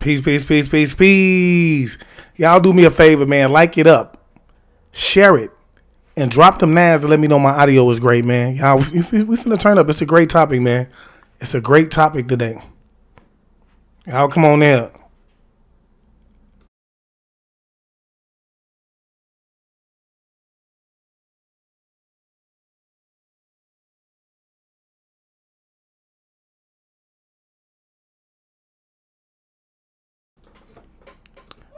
Peace, peace, peace, peace, peace. Y'all do me a favor, man. Like it up, share it, and drop them nads to let me know my audio is great, man. Y'all, we finna turn up. It's a great topic, man. It's a great topic today. Y'all come on there.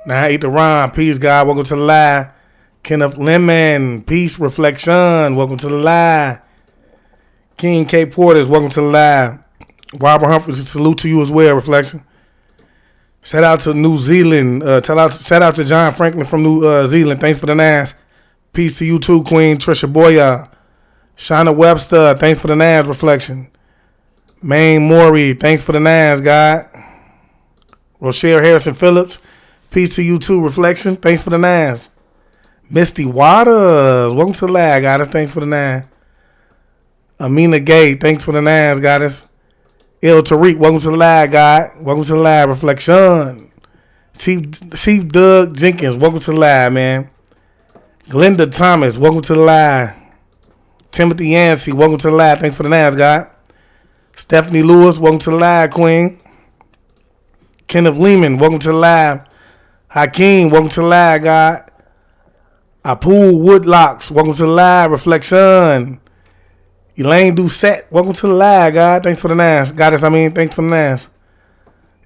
Now I ate the rhyme. Peace, God. Welcome to the live. Kenneth Lemon. Peace, reflection. Welcome to the live. King K. Porters. Welcome to the live. Robert Humphrey. Salute to you as well, reflection. Shout out to New Zealand. Shout out to John Franklin from New Zealand. Thanks for the NAS. Peace to you too, Queen Trisha Boya. Shauna Webster. Thanks for the NAS, reflection. Maine Maury. Thanks for the NAS, God. Rochelle Harrison Phillips. Peace to you too, reflection. Thanks for the NAS. Misty Waters. Welcome to the lab, goddess. Thanks for the NAS. Amina Gay. Thanks for the NAS, goddess. Il Tariq. Welcome to the lab, God. Welcome to the lab, reflection. Chief Doug Jenkins. Welcome to the lab, man. Glenda Thomas. Welcome to the lab. Timothy Yancey. Welcome to the lab. Thanks for the NAS, God. Stephanie Lewis. Welcome to the lab, Queen. Kenneth Lehman. Welcome to the lab. Hakeem, welcome to the live, God. Apu Woodlocks, welcome to the live, reflection. Elaine Doucette, welcome to the live, God. Thanks for the NAS. Goddess, thanks for the NAS.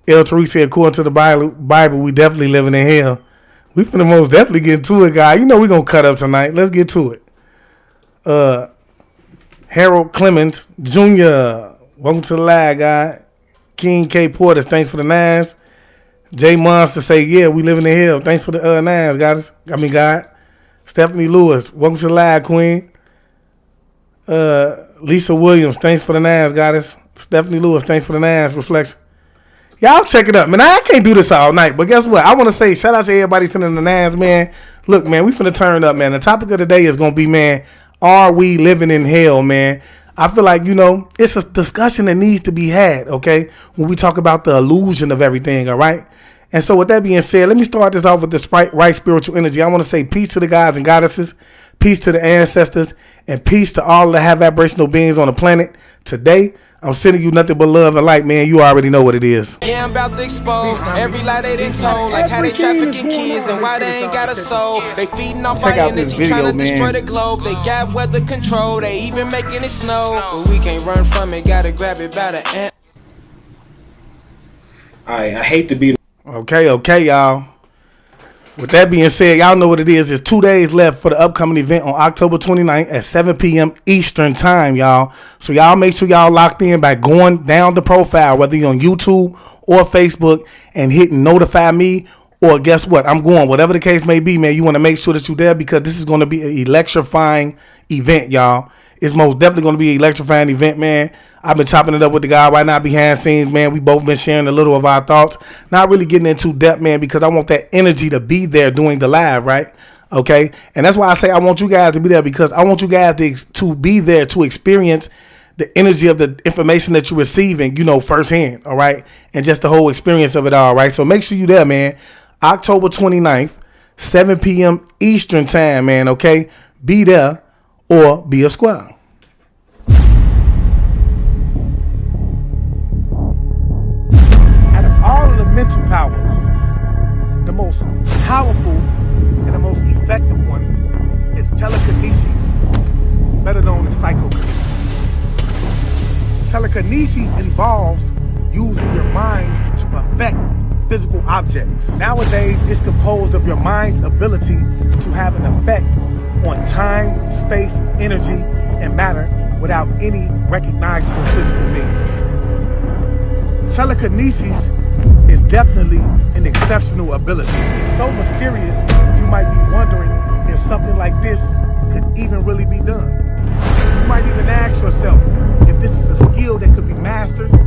El Teresa, according to the Bible, we definitely living in hell. We finna most definitely get to it, God. You know we gonna cut up tonight. Let's get to it. Harold Clemens Jr., welcome to the live, God. King K. Porters, thanks for the NAS. Jay Monster say, yeah, we live in the hill. Thanks for the NAS, goddess. God. Stephanie Lewis, welcome to the live, Queen. Lisa Williams, thanks for the NAS, goddess. Stephanie Lewis, thanks for the NAS, reflection. Y'all check it up, man. I can't do this all night, but guess what? I want to say shout out to everybody sending the NAS, man. Look, man, we finna turn up, man. The topic of the day is gonna be, man, are we living in hell, man? I feel like, it's a discussion that needs to be had, okay, when we talk about the illusion of everything, all right? And so with that being said, let me start this off with this right spiritual energy. I want to say peace to the gods and goddesses, peace to the ancestors, and peace to all the high vibrational beings on the planet. Today, I'm sending you nothing but love and light, man. You already know what it is. Yeah, I'm about to expose every lie they done told, like how they trafficking kids and why they ain't got a soul. They feeding off our energy, trying to destroy the globe. They got weather control, they even making it snow. But we can't run from it, gotta grab it by the ant. I hate to be. Okay, y'all. With that being said, y'all know what it is. There's 2 days left for the upcoming event on October 29th at 7 p.m. Eastern time, y'all. So y'all make sure y'all locked in by going down the profile, whether you're on YouTube or Facebook, and hitting notify me, or guess what? I'm going. Whatever the case may be, man, you want to make sure that you're there because this is going to be an electrifying event, y'all. It's most definitely going to be an electrifying event, man. I've been chopping it up with the guy right now behind scenes, man. We both been sharing a little of our thoughts. Not really getting into depth, man, because I want that energy to be there doing the live, right? Okay? And that's why I say I want you guys to be there, because I want you guys to be there to experience the energy of the information that you're receiving, firsthand, all right? And just the whole experience of it all, right? So make sure you're there, man. October 29th, 7 p.m. Eastern time, man, okay? Be there or be a squad. All of the mental powers, the most powerful and the most effective one is telekinesis, better known as psychokinesis. Telekinesis involves using your mind to affect physical objects. Nowadays, it's composed of your mind's ability to have an effect on time, space, energy, and matter without any recognizable physical means. Telekinesis is definitely an exceptional ability. It's so mysterious, you might be wondering if something like this could even really be done. You might even ask yourself if this is a skill that could be mastered. But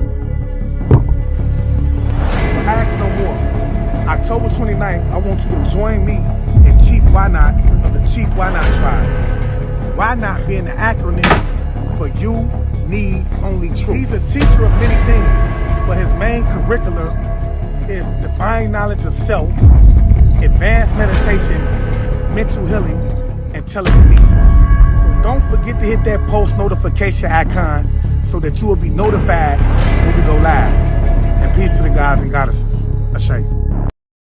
ask no more. October 29th, I want you to join me and Chief Why Not of the Chief Why Not tribe. Why Not being the acronym for You Need Only Truth. He's a teacher of many things, but his main curriculum is divine knowledge of self, advanced meditation, mental healing, and telekinesis. So don't forget to hit that post notification icon so that you will be notified when we go live. And peace to the gods and goddesses. Ashay.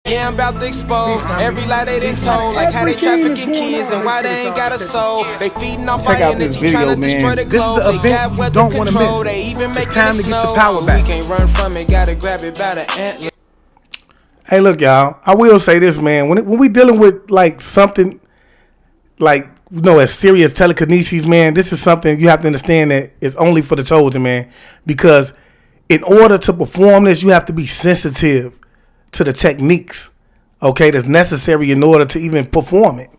Yeah, I'm about to expose every lie they done told, like how they trafficking kids and why they ain't got a soul. They feeding off our energy, trying to destroy the globe. They got weather control, they even making it snow. We can't run from it, gotta grab it by the antler. Hey, look, y'all. I will say this, man. When we dealing with like something like, you know, as serious telekinesis, man, this is something you have to understand that it's only for the chosen, man. Because in order to perform this, you have to be sensitive to the techniques, okay, that's necessary in order to even perform it,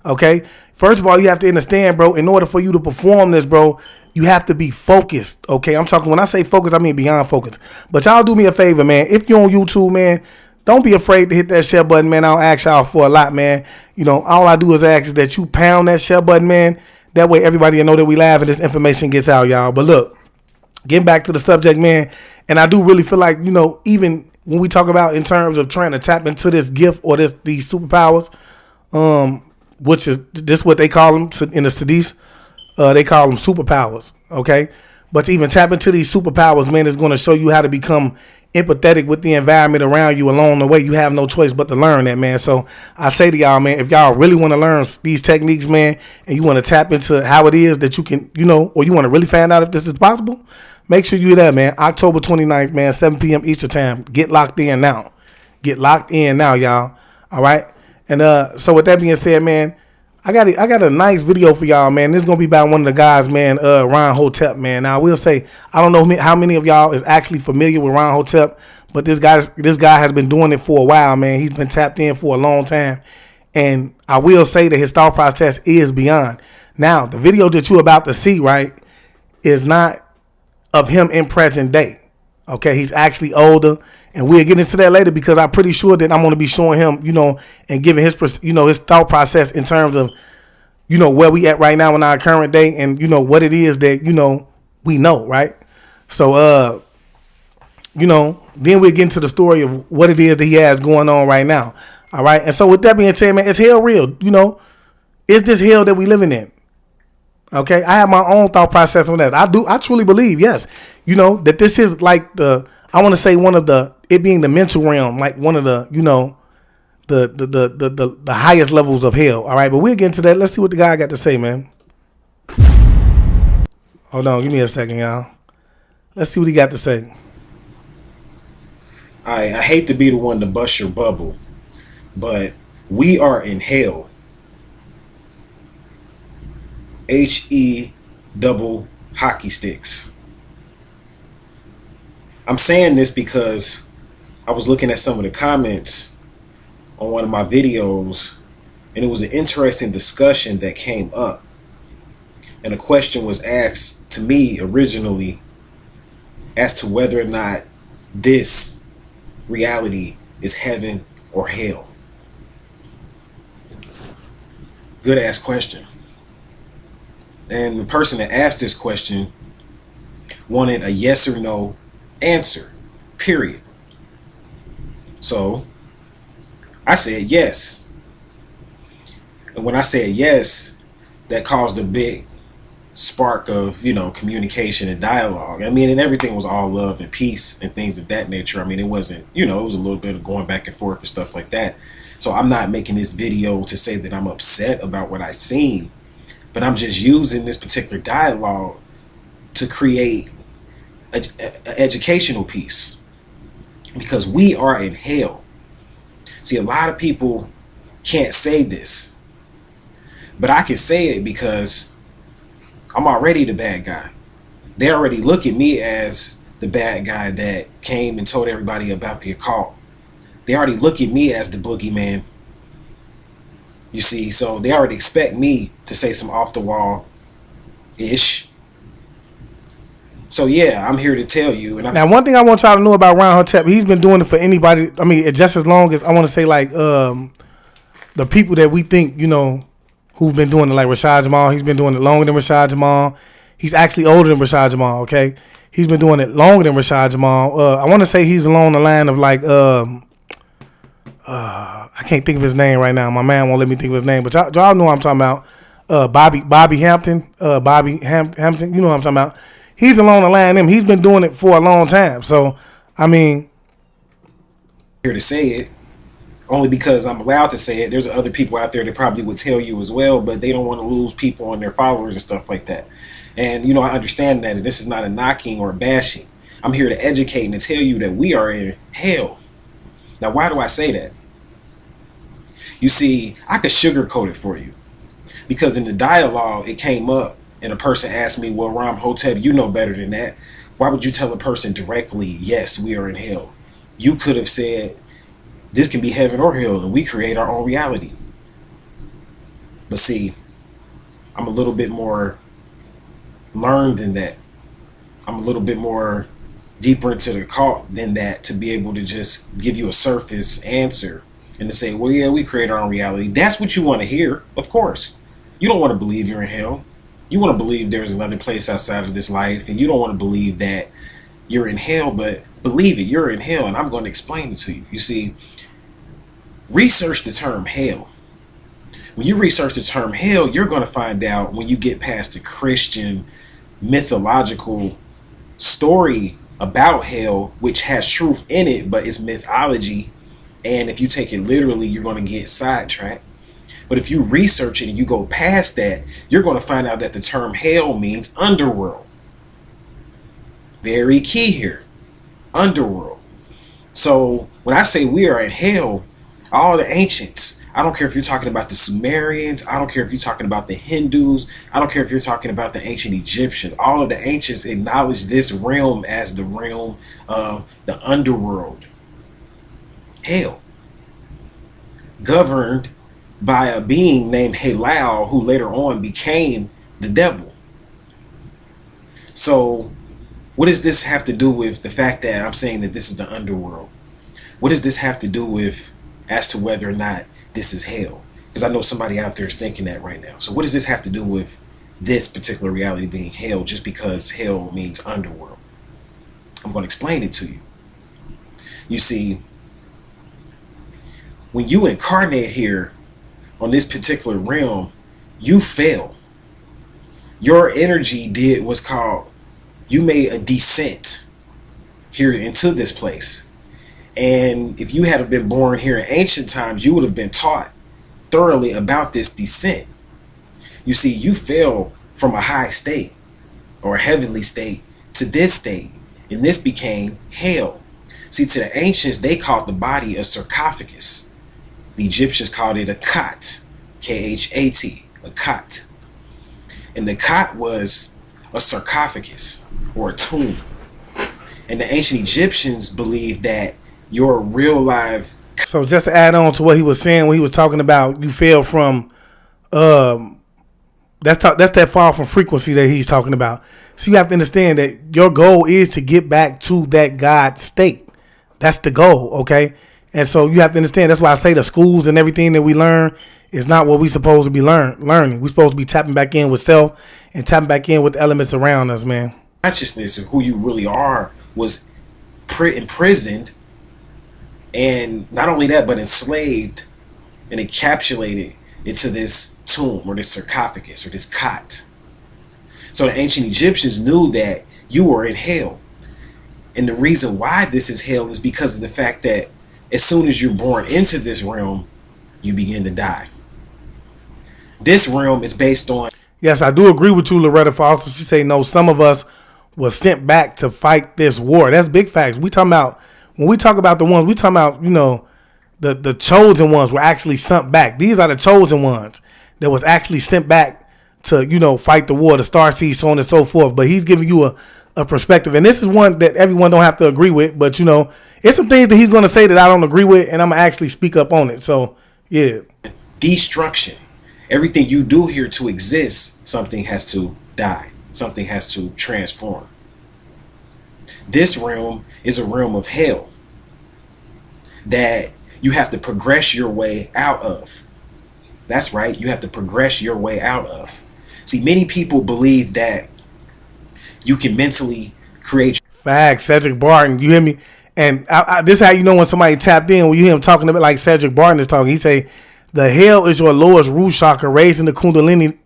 okay? First of all, you have to understand, bro, in order for you to perform this, bro, you have to be focused, okay? I'm talking, when I say focused, I mean beyond focused. But y'all do me a favor, man. If you're on YouTube, man, don't be afraid to hit that share button, man. I don't ask y'all for a lot, man. You know, all I do is ask is that you pound that share button, man. That way everybody will know that we live and this information gets out, y'all. But look, getting back to the subject, man, and I do really feel like, you know, even when we talk about in terms of trying to tap into this gift or these superpowers, which is this what they call them in the studies, they call them superpowers, okay? But to even tap into these superpowers, man, is going to show you how to become empathetic with the environment around you along the way. You have no choice but to learn that, man. So I say to y'all, man, if y'all really want to learn these techniques, man, and you want to tap into how it is that you can, you know, or you want to really find out if this is possible, make sure you're there, man. October 29th, man, 7 p.m. Eastern time. Get locked in now. Get locked in now, y'all. All right? And so with that being said, man, I got a nice video for y'all, man. This is going to be by one of the guys, man, Ron Hotep, man. Now, I will say, I don't know how many of y'all is actually familiar with Ron Hotep, but this guy has been doing it for a while, man. He's been tapped in for a long time. And I will say that his thought process is beyond. Now, the video that you're about to see, right, is not of him in present day. Okay, he's actually older, and we'll get into that later because I'm pretty sure that I'm going to be showing him, you know, and giving his, you know, his thought process in terms of, you know, where we at right now in our current day and, you know, what it is that, you know, we know, right? So, you know, then we'll get into the story of what it is that he has going on right now. All right. And so with that being said, man, is hell real? You know, is this hell that we living in? Okay, I have my own thought process on that. I truly believe, yes, you know, that this is like I want to say one of it being the mental realm, like one of the, you know, the highest levels of hell. All right, but we'll get into that. Let's see what the guy got to say, man. Hold on, give me a second, y'all. Let's see what he got to say. I hate to be the one to bust your bubble, but we are in hell. HE double hockey sticks. I'm saying this because I was looking at some of the comments on one of my videos, and it was an interesting discussion that came up. And a question was asked to me originally as to whether or not this reality is heaven or hell. Good ass question. And the person that asked this question wanted a yes or no answer, period. So I said yes. And when I said yes, that caused a big spark of, you know, communication and dialogue. I mean, and everything was all love and peace and things of that nature. I mean, it wasn't, you know, it was a little bit of going back and forth and stuff like that. So I'm not making this video to say that I'm upset about what I seen, but I'm just using this particular dialogue to create an educational piece, because we are in hell. See, a lot of people can't say this, but I can say it because I'm already the bad guy. They already look at me as the bad guy that came and told everybody about the occult. They already look at me as the boogeyman. You see, so they already expect me to say some off the wall ish. So yeah, I'm here to tell you. And now, one thing I want y'all to know about Ron Hotep, he's been doing it for anybody. I mean, just as long as, I want to say, like the people that we think, you know, who've been doing it, like Rashad Jamal. He's been doing it longer than Rashad Jamal. He's actually older than Rashad Jamal. Okay, He's been doing it longer than Rashad Jamal. I want to say he's along the line of like I can't think of his name right now. My man won't let me think of his name, but y'all know what I'm talking about. Bobby Hampton. Hampton. You know what I'm talking about. He's along the line of him. He's been doing it for a long time. So, I mean, here to say it only because I'm allowed to say it. There's other people out there that probably would tell you as well, but they don't want to lose people and their followers and stuff like that. And, you know, I understand that. This is not a knocking or a bashing. I'm here to educate and to tell you that we are in hell. Now, why do I say that? You see, I could sugarcoat it for you. Because in the dialogue, it came up and a person asked me, well, Ram Hotep, you know better than that. Why would you tell a person directly, yes, we are in hell? You could have said, this can be heaven or hell, and we create our own reality. But see, I'm a little bit more learned than that. I'm a little bit more deeper into the cult than that to be able to just give you a surface answer and to say, well, yeah, we create our own reality. That's what you want to hear, of course. You don't want to believe you're in hell. You want to believe there's another place outside of this life, and you don't want to believe that you're in hell, but believe it, you're in hell, and I'm going to explain it to you. You see, research the term hell. When you research the term hell, you're going to find out when you get past the Christian mythological story about hell, which has truth in it, but it's mythology. And if you take it literally, you're going to get sidetracked. But if you research it and you go past that, you're going to find out that the term hell means underworld. Very key here. Underworld. So when I say we are in hell, all the ancients, I don't care if you're talking about the Sumerians, I don't care if you're talking about the Hindus, I don't care if you're talking about the ancient Egyptians, all of the ancients acknowledge this realm as the realm of the underworld. Hell. Governed by a being named Halal, who later on became the devil. So what does this have to do with the fact that I'm saying that this is the underworld? What does this have to do with as to whether or not this is hell? Because I know somebody out there is thinking that right now. So what does this have to do with this particular reality being hell, just because hell means underworld? I'm going to explain it to you. You see, when you incarnate here on this particular realm, you fail. Your energy did what's called, you made a descent here into this place. And if you had been born here in ancient times, you would have been taught thoroughly about this descent. You see, you fell from a high state or a heavenly state to this state, and this became hell. See, to the ancients, they called the body a sarcophagus. The Egyptians called it a khat, K-H-A-T, a khat. And the khat was a sarcophagus or a tomb. And the ancient Egyptians believed that your real life. So just to add on to what he was saying when he was talking about you fell from, that's that fall from frequency that he's talking about. So you have to understand that your goal is to get back to that God state. That's the goal, okay? And so you have to understand, that's why I say the schools and everything that we learn is not what we're supposed to be learning. We're supposed to be tapping back in with self and tapping back in with the elements around us, man. Consciousness of who you really are was imprisoned, and not only that, but enslaved and encapsulated into this tomb or this sarcophagus or this khat. So the ancient Egyptians knew that you were in hell. And the reason why this is hell is because of the fact that as soon as you're born into this realm, you begin to die. This realm is based on... Yes, I do agree with you, Loretta Foster. She say, no, some of us were sent back to fight this war. That's big facts. We talking about, when we talk about the ones, we talking about, you know, the chosen ones were actually sent back. These are the chosen ones that was actually sent back to, you know, fight the war, the Starseed, so on and so forth. But he's giving you a perspective. And this is one that everyone don't have to agree with. But, you know, it's some things that he's going to say that I don't agree with, and I'm going to actually speak up on it. So, yeah. Destruction. Everything you do here to exist, something has to die. Something has to transform. This realm is a realm of hell that you have to progress your way out of. That's right. You have to progress your way out of. See, many people believe that you can mentally create. Facts, Cedric Barton. You hear me? And this is how you know when somebody tapped in. When you hear him talking a bit like Cedric Barton is talking, he say, "The hell is your lowest root chakra, raising the Kundalini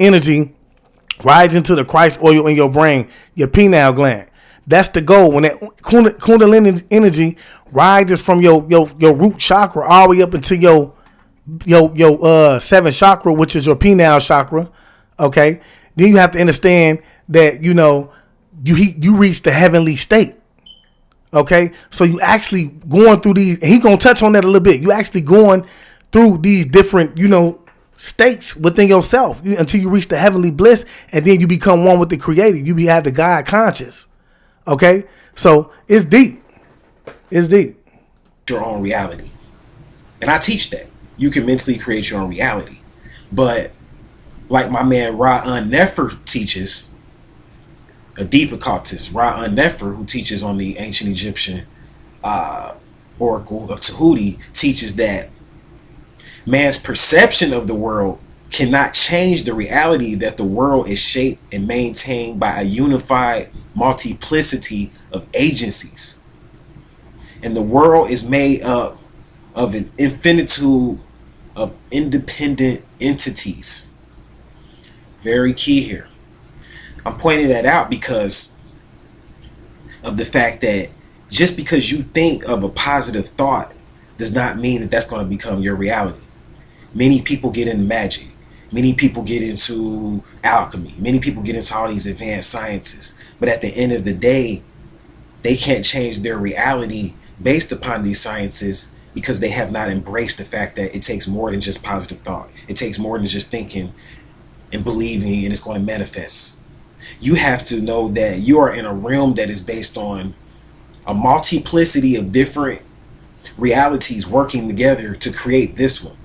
energy, rising to the Christ oil in your brain, your pineal gland. That's the goal. When that Kundalini energy rises from your root chakra all the way up into your seventh chakra, which is your pineal chakra. Okay, then you have to understand that you reach the heavenly state. Okay, so you actually going through these. And he gonna touch on that a little bit. You actually going through these different states within yourself until you reach the heavenly bliss, and then you become one with the Creator. You have the God conscious. Okay, so it's deep. It's deep. Your own reality, and I teach that you can mentally create your own reality, but like my man Ra'an Nefer teaches, a deep occultist, Ra'an Nefer, who teaches on the ancient Egyptian oracle of Tahuti, teaches that man's perception of the world cannot change the reality that the world is shaped and maintained by a unified multiplicity of agencies. And the world is made up of an infinitude of independent entities. Very key here. I'm pointing that out because of the fact that just because you think of a positive thought does not mean that that's going to become your reality. Many people get into magic. Many people get into alchemy. Many people get into all these advanced sciences. But at the end of the day, they can't change their reality based upon these sciences because they have not embraced the fact that it takes more than just positive thought. It takes more than just thinking and believing and it's going to manifest. You have to know that you are in a realm that is based on a multiplicity of different realities working together to create this one.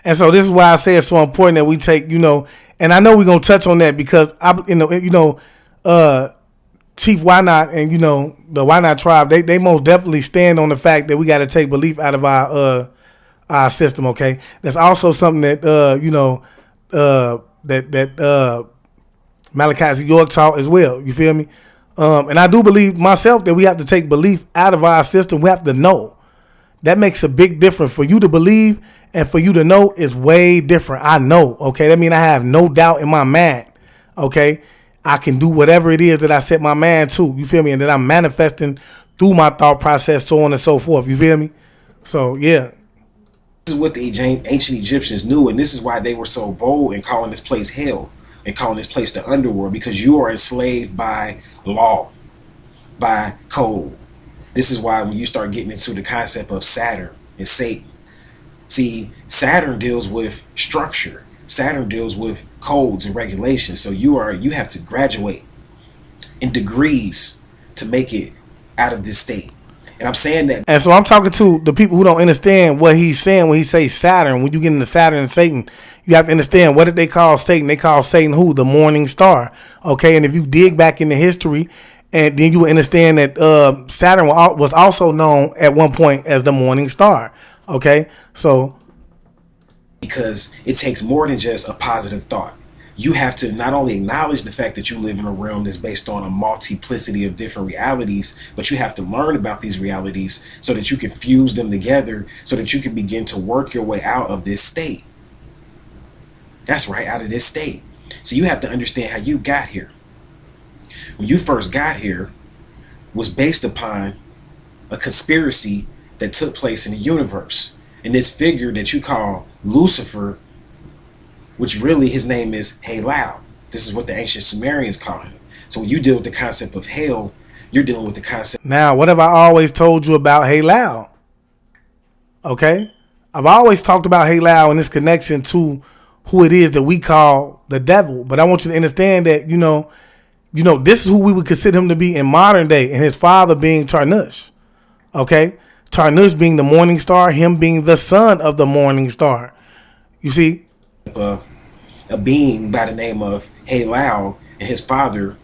And so this is why I say it's so important that we take, and I know we're going to touch on that because Chief Wynot and, the Wynot tribe, they most definitely stand on the fact that we got to take belief out of our system. Okay. That's also something that, that Malachi Z. York taught as well. You feel me? And I do believe myself that we have to take belief out of our system. We have to know. That makes a big difference. For you to believe and for you to know is way different. I know. Okay. That means I have no doubt in my mind. Okay. I can do whatever it is that I set my mind to. You feel me? And that I'm manifesting through my thought process, so on and so forth. You feel me? So, yeah. This is what the ancient Egyptians knew. And this is why they were so bold in calling this place hell. And calling this place the underworld, because you are enslaved by law, by code. This is why when you start getting into the concept of Saturn and Satan, see, Saturn deals with structure. Saturn deals with codes and regulations. So you have to graduate in degrees to make it out of this state. And I'm saying that. And so I'm talking to the people who don't understand what he's saying when he says Saturn. When you get into Saturn and Satan, you have to understand, what did they call Satan? They call Satan who? The morning star. Okay. And if you dig back into history, and then you will understand that Saturn was also known at one point as the morning star. Okay. So. Because it takes more than just a positive thought. You have to not only acknowledge the fact that you live in a realm that's based on a multiplicity of different realities, but you have to learn about these realities so that you can fuse them together so that you can begin to work your way out of this state. That's right, out of this state. So you have to understand how you got here. When you first got here was based upon a conspiracy that took place in the universe. And this figure that you call Lucifer, which really his name is Halal. This is what the ancient Sumerians call him. So when you deal with the concept of hell, you're dealing with the concept. Now, what have I always told you about Halal? Okay? I've always talked about Halal and its connection to who it is that we call the devil. But I want you to understand that, this is who we would consider him to be in modern day, and his father being Tarnush. Okay? Tarnush being the morning star, him being the son of the morning star. You see? Of a being by the name of Halal and his father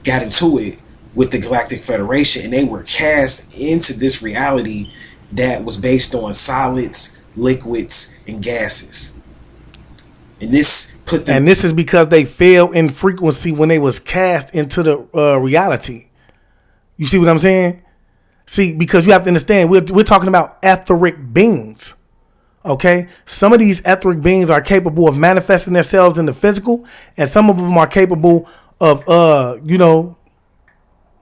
got into it with the Galactic Federation, and they were cast into this reality that was based on solids, liquids, and gases. And this put them. And this is because they fell in frequency when they was cast into the reality. You see what I'm saying? See, because you have to understand, we're talking about etheric beings. Okay? Some of these etheric beings are capable of manifesting themselves in the physical, and some of them are capable of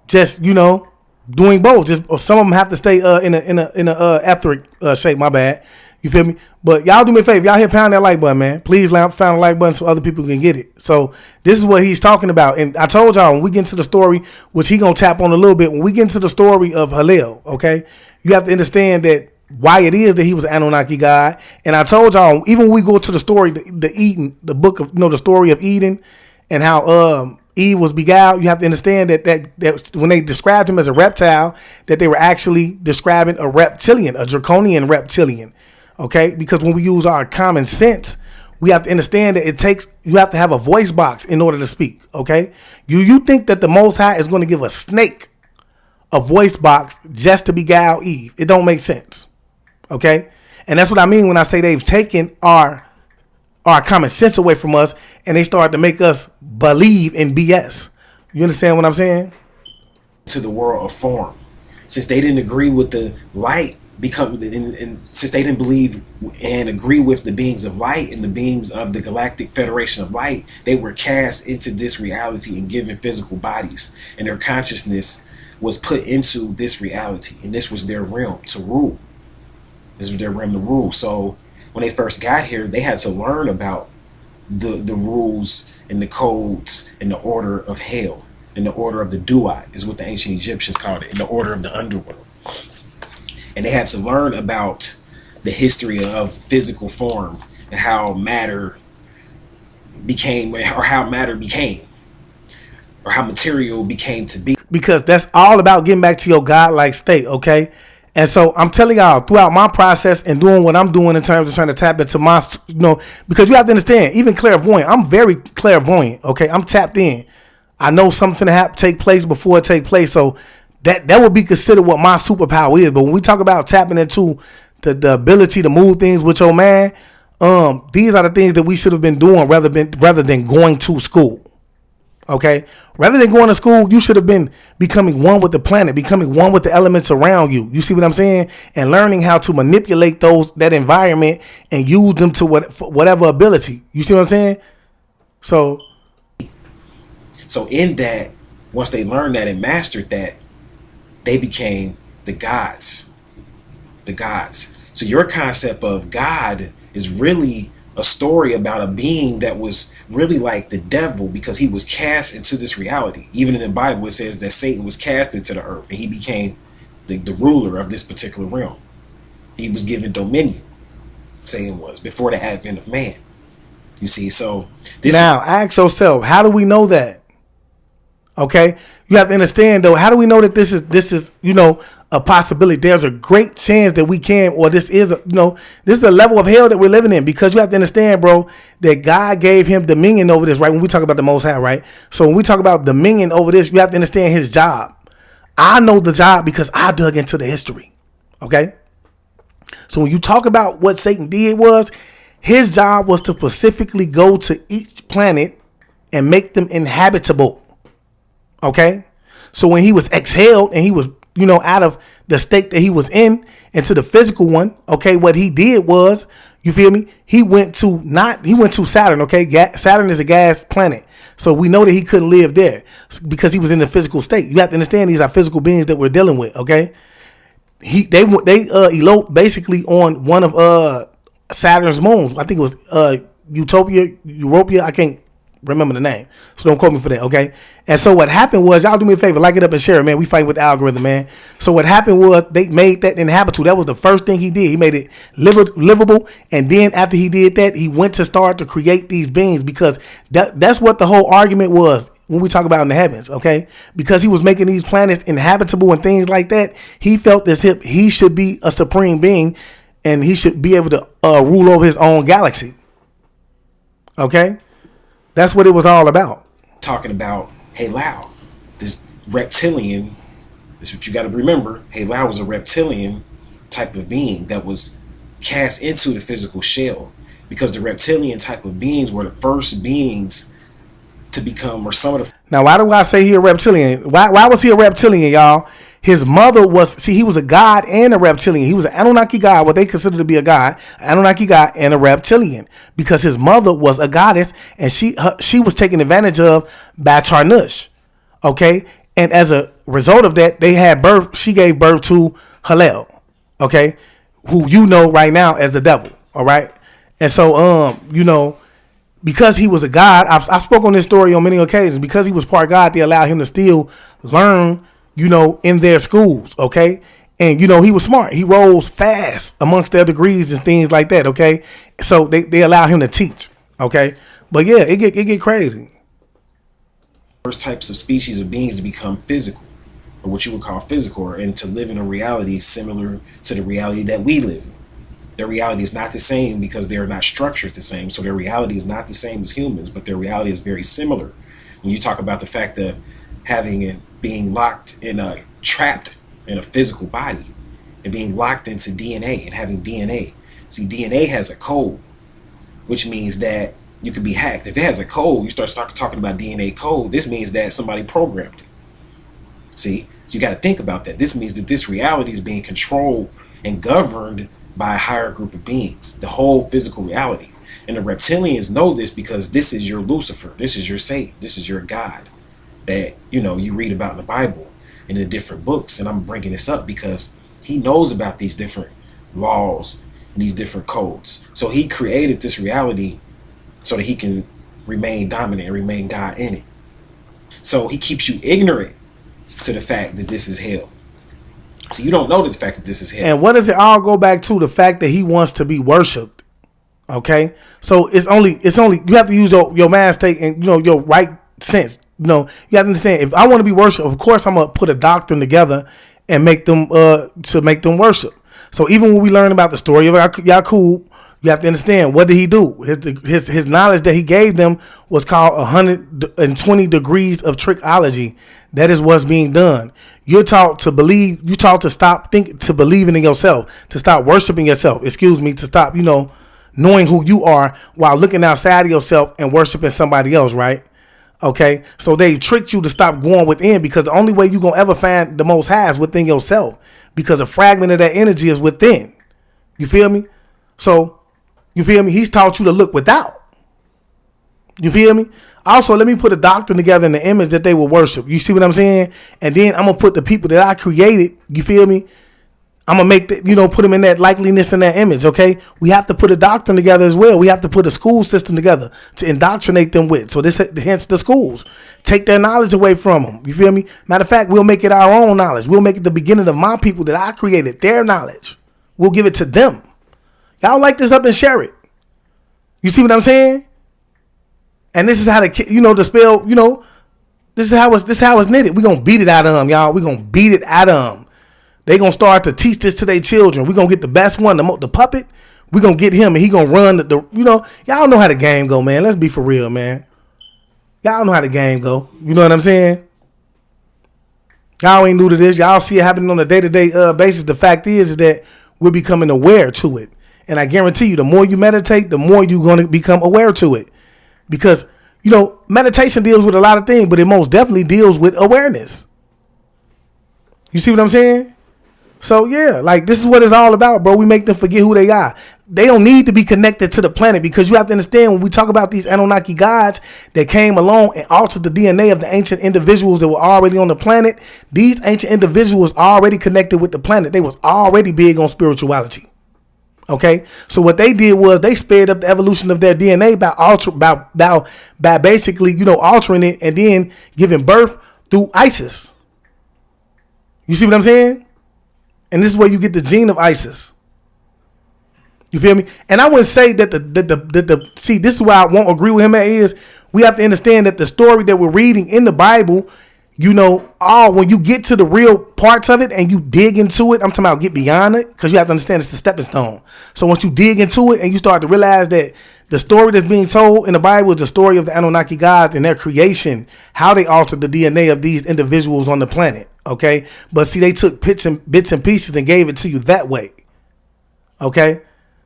just doing both. Just or some of them have to stay in a etheric shape. My bad. You feel me? But y'all do me a favor. Y'all here pound that like button, man. Please pound the like button so other people can get it. So this is what he's talking about. And I told y'all when we get into the story, which he gonna tap on a little bit, when we get into the story of Halil, okay, you have to understand that why it is that he was an Anunnaki god. And I told y'all, even when we go to the story, the Eden, the book of the story of Eden, and how Eve was beguiled, you have to understand that when they described him as a reptile, that they were actually describing a reptilian, a draconian reptilian. Okay, because when we use our common sense, we have to understand that you have to have a voice box in order to speak. Okay, you think that the Most High is going to give a snake a voice box just to beguile Eve? It don't make sense. Okay, and that's what I mean when I say they've taken our common sense away from us, and they start to make us believe in BS. You understand what I'm saying? To the world of form, since they didn't agree with the light. And since they didn't believe and agree with the beings of light and the beings of the Galactic Federation of Light, they were cast into this reality and given physical bodies, and their consciousness was put into this reality, and this was their realm to rule. This was their realm to rule. So when they first got here, they had to learn about the rules and the codes and the order of hell, and the order of the Duat is what the ancient Egyptians called it, and the order of the underworld. And they had to learn about the history of physical form and how matter became, or how material became to be. Because that's all about getting back to your godlike state, okay? And so I'm telling y'all, throughout my process and doing what I'm doing in terms of trying to tap into my, because you have to understand, even clairvoyant, I'm very clairvoyant, okay? I'm tapped in. I know something to take place before it take place, so that would be considered what my superpower is. But when we talk about tapping into the ability to move things with your man, these are the things that we should have been doing rather than going to school. Okay? Rather than going to school, you should have been becoming one with the planet, becoming one with the elements around you. You see what I'm saying? And learning how to manipulate that environment and use them to whatever ability. You see what I'm saying? So in that, once they learned that and mastered that, they became the gods. The gods. So your concept of God is really a story about a being that was really like the devil, because he was cast into this reality. Even in the Bible, it says that Satan was cast into the earth, and he became the ruler of this particular realm. He was given dominion, Satan was, before the advent of man. You see, so now ask yourself, how do we know that? Okay, you have to understand though. How do we know that this is a possibility? There's a great chance that we can, or this is this is a level of hell that we're living in, because you have to understand, bro, that God gave him dominion over this. Right? When we talk about the Most High, right? So when we talk about dominion over this, you have to understand his job. I know the job because I dug into the history. Okay, so when you talk about what Satan did, his job was to specifically go to each planet and make them inhabitable. Okay, so when he was exhaled and he was, out of the state that he was in into the physical one, okay, what he did was, you feel me? He went to Saturn, okay? Saturn is a gas planet. So we know that he couldn't live there because he was in the physical state. You have to understand these are physical beings that we're dealing with, okay? They eloped basically on one of Saturn's moons. I think it was Europa. I can't remember the name, so don't quote me for that, okay? And so what happened was, y'all do me a favor, like it up and share it, man. We fighting with the algorithm, man. So what happened was they made that inhabitable. That was the first thing he did. He made it livable, and then after he did that, he went to start to create these beings, because that's what the whole argument was when we talk about in the heavens, okay? Because he was making these planets inhabitable and things like that. He felt as if he should be a supreme being, and he should be able to rule over his own galaxy, okay? That's what it was all about. Talking about Halal, this reptilian. This is what you got to remember. Halal was a reptilian type of being that was cast into the physical shell because the reptilian type of beings were the first beings to become, or some of the. Now, why do I say he a reptilian? Why was he a reptilian, y'all? His mother was, he was a god and a reptilian. He was an Anunnaki god, what they consider to be a god, an Anunnaki god and a reptilian, because his mother was a goddess and she was taken advantage of by Tarnush. Okay. And as a result of that, she gave birth to Hallel. Okay. Who you know right now as the devil. All right. And so, because he was a god, I've spoken on this story on many occasions. Because he was part God, they allowed him to still learn, in their schools, okay? And, he was smart. He rose fast amongst their degrees and things like that, okay? So they allow him to teach, okay? But yeah, it get crazy. First types of species of beings to become physical, or what you would call physical, and to live in a reality similar to the reality that we live in. Their reality is not the same because they're not structured the same. So their reality is not the same as humans, but their reality is very similar. When you talk about the fact of having it being trapped in a physical body and being locked into DNA and having DNA. See, DNA has a code, which means that you could be hacked. If it has a code, you start talking about DNA code, this means that somebody programmed it. See? So you got to think about that. This means that this reality is being controlled and governed by a higher group of beings, the whole physical reality. And the reptilians know this because this is your Lucifer, this is your Satan, this is your God that, you read about in the Bible in the different books. And I'm bringing this up because he knows about these different laws and these different codes. So he created this reality so that he can remain dominant and remain God in it. So he keeps you ignorant to the fact that this is hell. So you don't know the fact that this is hell. And what does it all go back to? The fact that he wants to be worshipped. Okay, so it's only you have to use your mind state and your right sense. You have to understand, if I want to be worshipped, of course I'm gonna put a doctrine together and make them worship. So even when we learn about the story of Yaqub, you have to understand, what did he do? His knowledge that he gave them was called 120 degrees of trickology. That is what's being done. You're taught to believe. You're taught to stop thinking, to believing in yourself, to stop worshiping yourself. To stop, knowing who you are while looking outside of yourself and worshiping somebody else, right? Okay, so they tricked you to stop going within, because the only way you're going to ever find the Most High is within yourself, because a fragment of that energy is within. You feel me? So, you feel me? He's taught you to look without. You feel me? Also, let me put a doctrine together in the image that they will worship. You see what I'm saying? And then I'm going to put the people that I created, you feel me? I'm going to make that, put them in that likeliness and that image, okay? We have to put a doctrine together as well. We have to put a school system together to indoctrinate them with. So hence the schools. Take their knowledge away from them. You feel me? Matter of fact, we'll make it our own knowledge. We'll make it the beginning of my people that I created, their knowledge. We'll give it to them. Y'all like this up and share it. You see what I'm saying? And this is how the spell, this is how it's knitted. We're going to beat it out of them, y'all. We're going to beat it out of them. They going to start to teach this to their children. We're going to get the best one, the puppet. We're going to get him, and he going to run y'all know how the game go, man. Let's be for real, man. Y'all know how the game go. You know what I'm saying? Y'all ain't new to this. Y'all see it happening on a day-to-day basis. The fact is that we're becoming aware to it. And I guarantee you, the more you meditate, the more you're going to become aware to it. Because, meditation deals with a lot of things, but it most definitely deals with awareness. You see what I'm saying? So, yeah, this is what it's all about, bro. We make them forget who they are. They don't need to be connected to the planet, because you have to understand, when we talk about these Anunnaki gods that came along and altered the DNA of the ancient individuals that were already on the planet, these ancient individuals already connected with the planet. They was already big on spirituality. Okay, so what they did was they sped up the evolution of their DNA by basically, altering it and then giving birth through Isis. You see what I'm saying? And this is where you get the gene of Isis. You feel me? And I wouldn't say that see, this is why I won't agree with him at is we have to understand that the story that we're reading in the Bible, when you get to the real parts of it and you dig into it, I'm talking about get beyond it, because you have to understand it's a stepping stone. So once you dig into it and you start to realize that the story that's being told in the Bible is the story of the Anunnaki gods and their creation, how they altered the DNA of these individuals on the planet. Okay. But see, they took bits and pieces and gave it to you that way. Okay.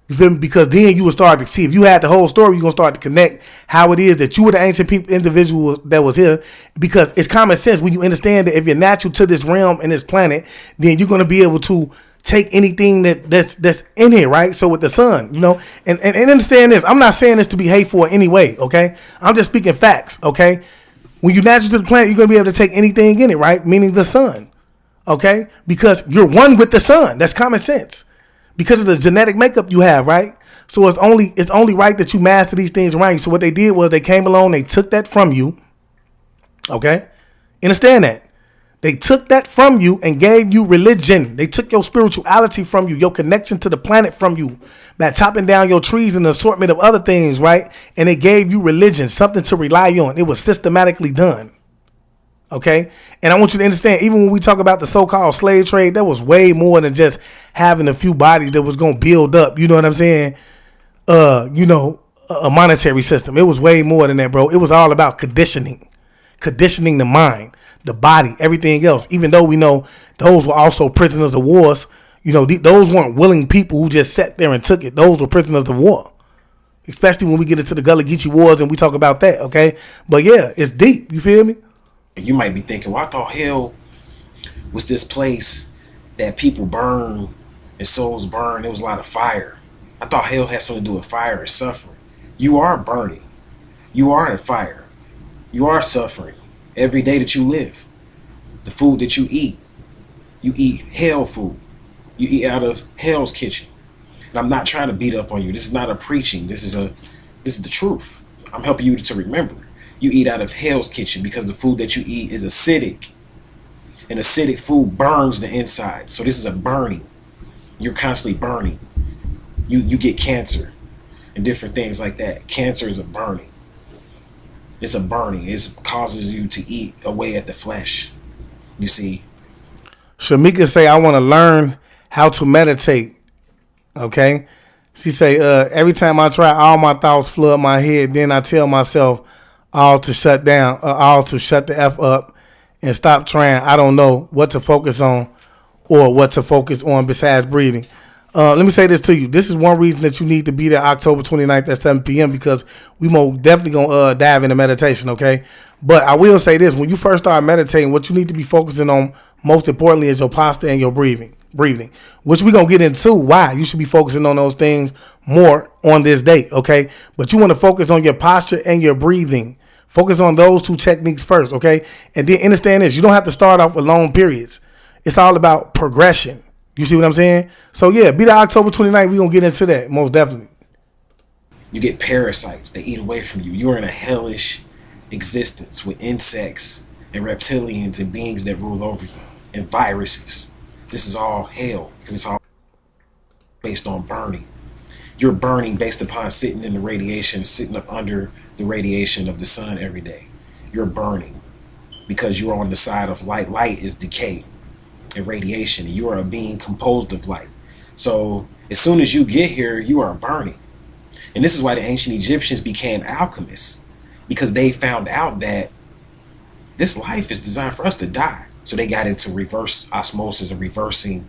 You feel me? Because then you will start to see, if you had the whole story, you're going to start to connect how it is that you were the ancient people, individual that was here. Because it's common sense when you understand that if you're natural to this realm and this planet, then you're going to be able to take anything that's in here, right? So with the sun, you know, and understand this. I'm not saying this to be hateful in any way, okay? I'm just speaking facts, okay? When you're natural to the planet, you're going to be able to take anything in it, right? Meaning the sun, okay? Because you're one with the sun. That's common sense. Because of the genetic makeup you have, right? So it's only right that you master these things around you. So what they did was they came along, they took that from you. Okay? Understand that. They took that from you and gave you religion. They took your spirituality from you, your connection to the planet from you, by chopping down your trees and an assortment of other things, right? And they gave you religion, something to rely on. It was systematically done. Okay. And I want you to understand, even when we talk about the so-called slave trade, that was way more than just having a few bodies that was going to build up. You know what I'm saying? A monetary system. It was way more than that, bro. It was all about conditioning the mind, the body, everything else. Even though we know those were also prisoners of wars, you know, those weren't willing people who just sat there and took it. Those were prisoners of war, especially when we get into the Gullah Geechee Wars and we talk about that. Okay. But yeah, it's deep. You feel me? You might be thinking, well, I thought hell was this place that people burn and souls burn. There was a lot of fire. I thought hell had something to do with fire and suffering. You are burning. You are in fire. You are suffering every day that you live. The food that you eat hell food. You eat out of hell's kitchen. And I'm not trying to beat up on you. This is not a preaching. This is the truth. I'm helping you to remember. You eat out of hell's kitchen because the food that you eat is acidic. And acidic food burns the inside. So this is a burning. You're constantly burning. You get cancer and different things like that. Cancer is a burning. It's a burning. It causes you to eat away at the flesh. You see? Shamika say, I want to learn how to meditate. Okay? She say, every time I try, all my thoughts flood my head. Then I tell myself, all to shut down, all to shut the F up and stop trying. I don't know what to focus on or what to focus on besides breathing. Let me say this to you. This is one reason that you need to be there October 29th at 7 p.m. because we most definitely going to dive into meditation, okay? But I will say this. When you first start meditating, what you need to be focusing on most importantly is your posture and your breathing, which we're going to get into why you should be focusing on those things more on this date, okay? But you want to focus on your posture and your breathing. Focus on those two techniques first, okay? And then understand this. You don't have to start off with long periods. It's all about progression. You see what I'm saying? So, yeah, be there October 29th. We're going to get into that, most definitely. You get parasites. They eat away from you. You're in a hellish existence with insects and reptilians and beings that rule over you and viruses. This is all hell because it's all based on burning. You're burning based upon sitting in the radiation, sitting up under the radiation of the sun every day. You're burning because you're on the side of light. Light is decay and radiation. You are a being composed of light. So as soon as you get here, you are burning. And this is why the ancient Egyptians became alchemists, because they found out that this life is designed for us to die. So they got into reverse osmosis and reversing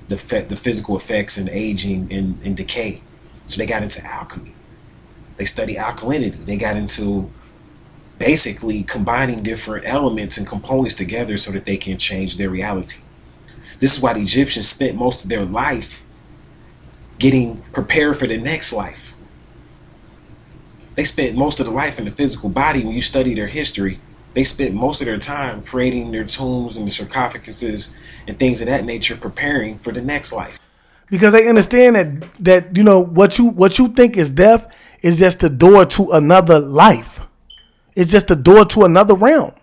the physical effects and aging and decay. So they got into alchemy. They studied alkalinity. They got into basically combining different elements and components together so that they can change their reality. This is why the Egyptians spent most of their life getting prepared for the next life. They spent most of the life in the physical body. When you study their history, they spent most of their time creating their tombs and the sarcophaguses and things of that nature, preparing for the next life. Because they understand that you know what you think is death is just the door to another life. It's just the door to another realm.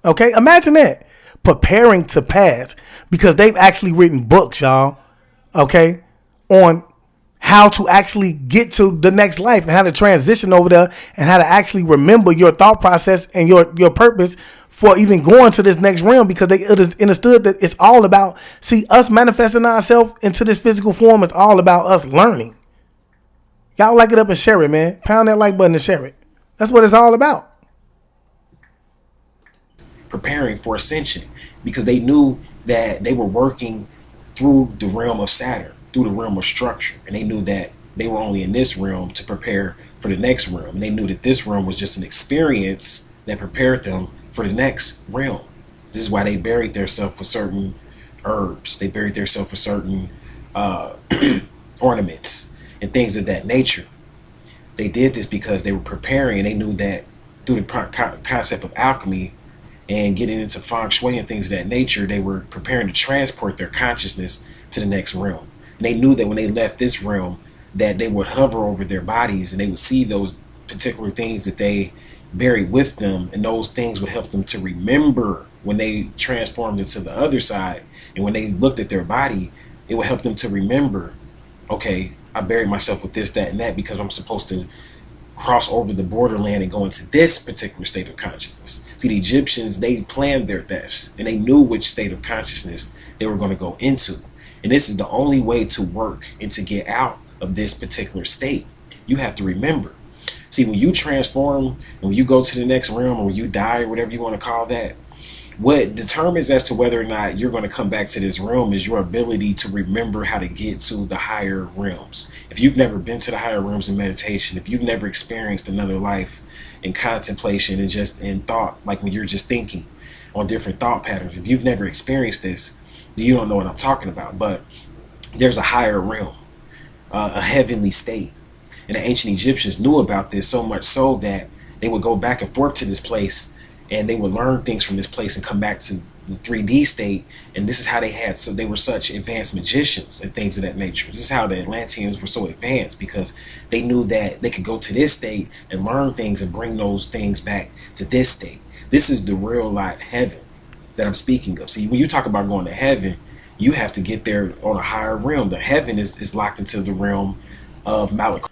Okay, imagine that. Preparing to pass, because they've actually written books, y'all. Okay, on how to actually get to the next life and how to transition over there and how to actually remember your thought process and your purpose for even going to this next realm, because they understood that it's all about, see, us manifesting ourselves into this physical form is all about us learning. Y'all like it up and share it, man. Pound that like button and share it. That's what it's all about. Preparing for ascension, because they knew that they were working through the realm of Saturn. through the realm of structure, and they knew that they were only in this realm to prepare for the next realm, and they knew that this realm was just an experience that prepared them for the next realm. This is why they buried themselves with certain herbs. They buried themselves with certain ornaments and things of that nature. They did this because they were preparing, and they knew that through the concept of alchemy and getting into feng shui and things of that nature, they were preparing to transport their consciousness to the next realm. And they knew that when they left this realm, that they would hover over their bodies and they would see those particular things that they buried with them, and those things would help them to remember when they transformed into the other side. And when they looked at their body, it would help them to remember, okay, I buried myself with this, that, and that because I'm supposed to cross over the borderland and go into this particular state of consciousness. See, the Egyptians, they planned their deaths and they knew which state of consciousness they were going to go into. And this is the only way to work and to get out of this particular state. You have to remember. See, when you transform and when you go to the next realm, or when you die, or whatever you want to call that, what determines as to whether or not you're going to come back to this realm is your ability to remember how to get to the higher realms. If you've never been to the higher realms in meditation, if you've never experienced another life in contemplation and just in thought, like when you're just thinking on different thought patterns, if you've never experienced this, then you don't know what I'm talking about. But there's a higher realm, a heavenly state. And the ancient Egyptians knew about this, so much so that they would go back and forth to this place, and they would learn things from this place and come back to the 3D state. And this is how they were such advanced magicians and things of that nature. This is how the Atlanteans were so advanced, because they knew that they could go to this state and learn things and bring those things back to this state. This is the real life heaven that I'm speaking of. See, when you talk about going to heaven, you have to get there on a higher realm. The heaven is locked into the realm of Malakut.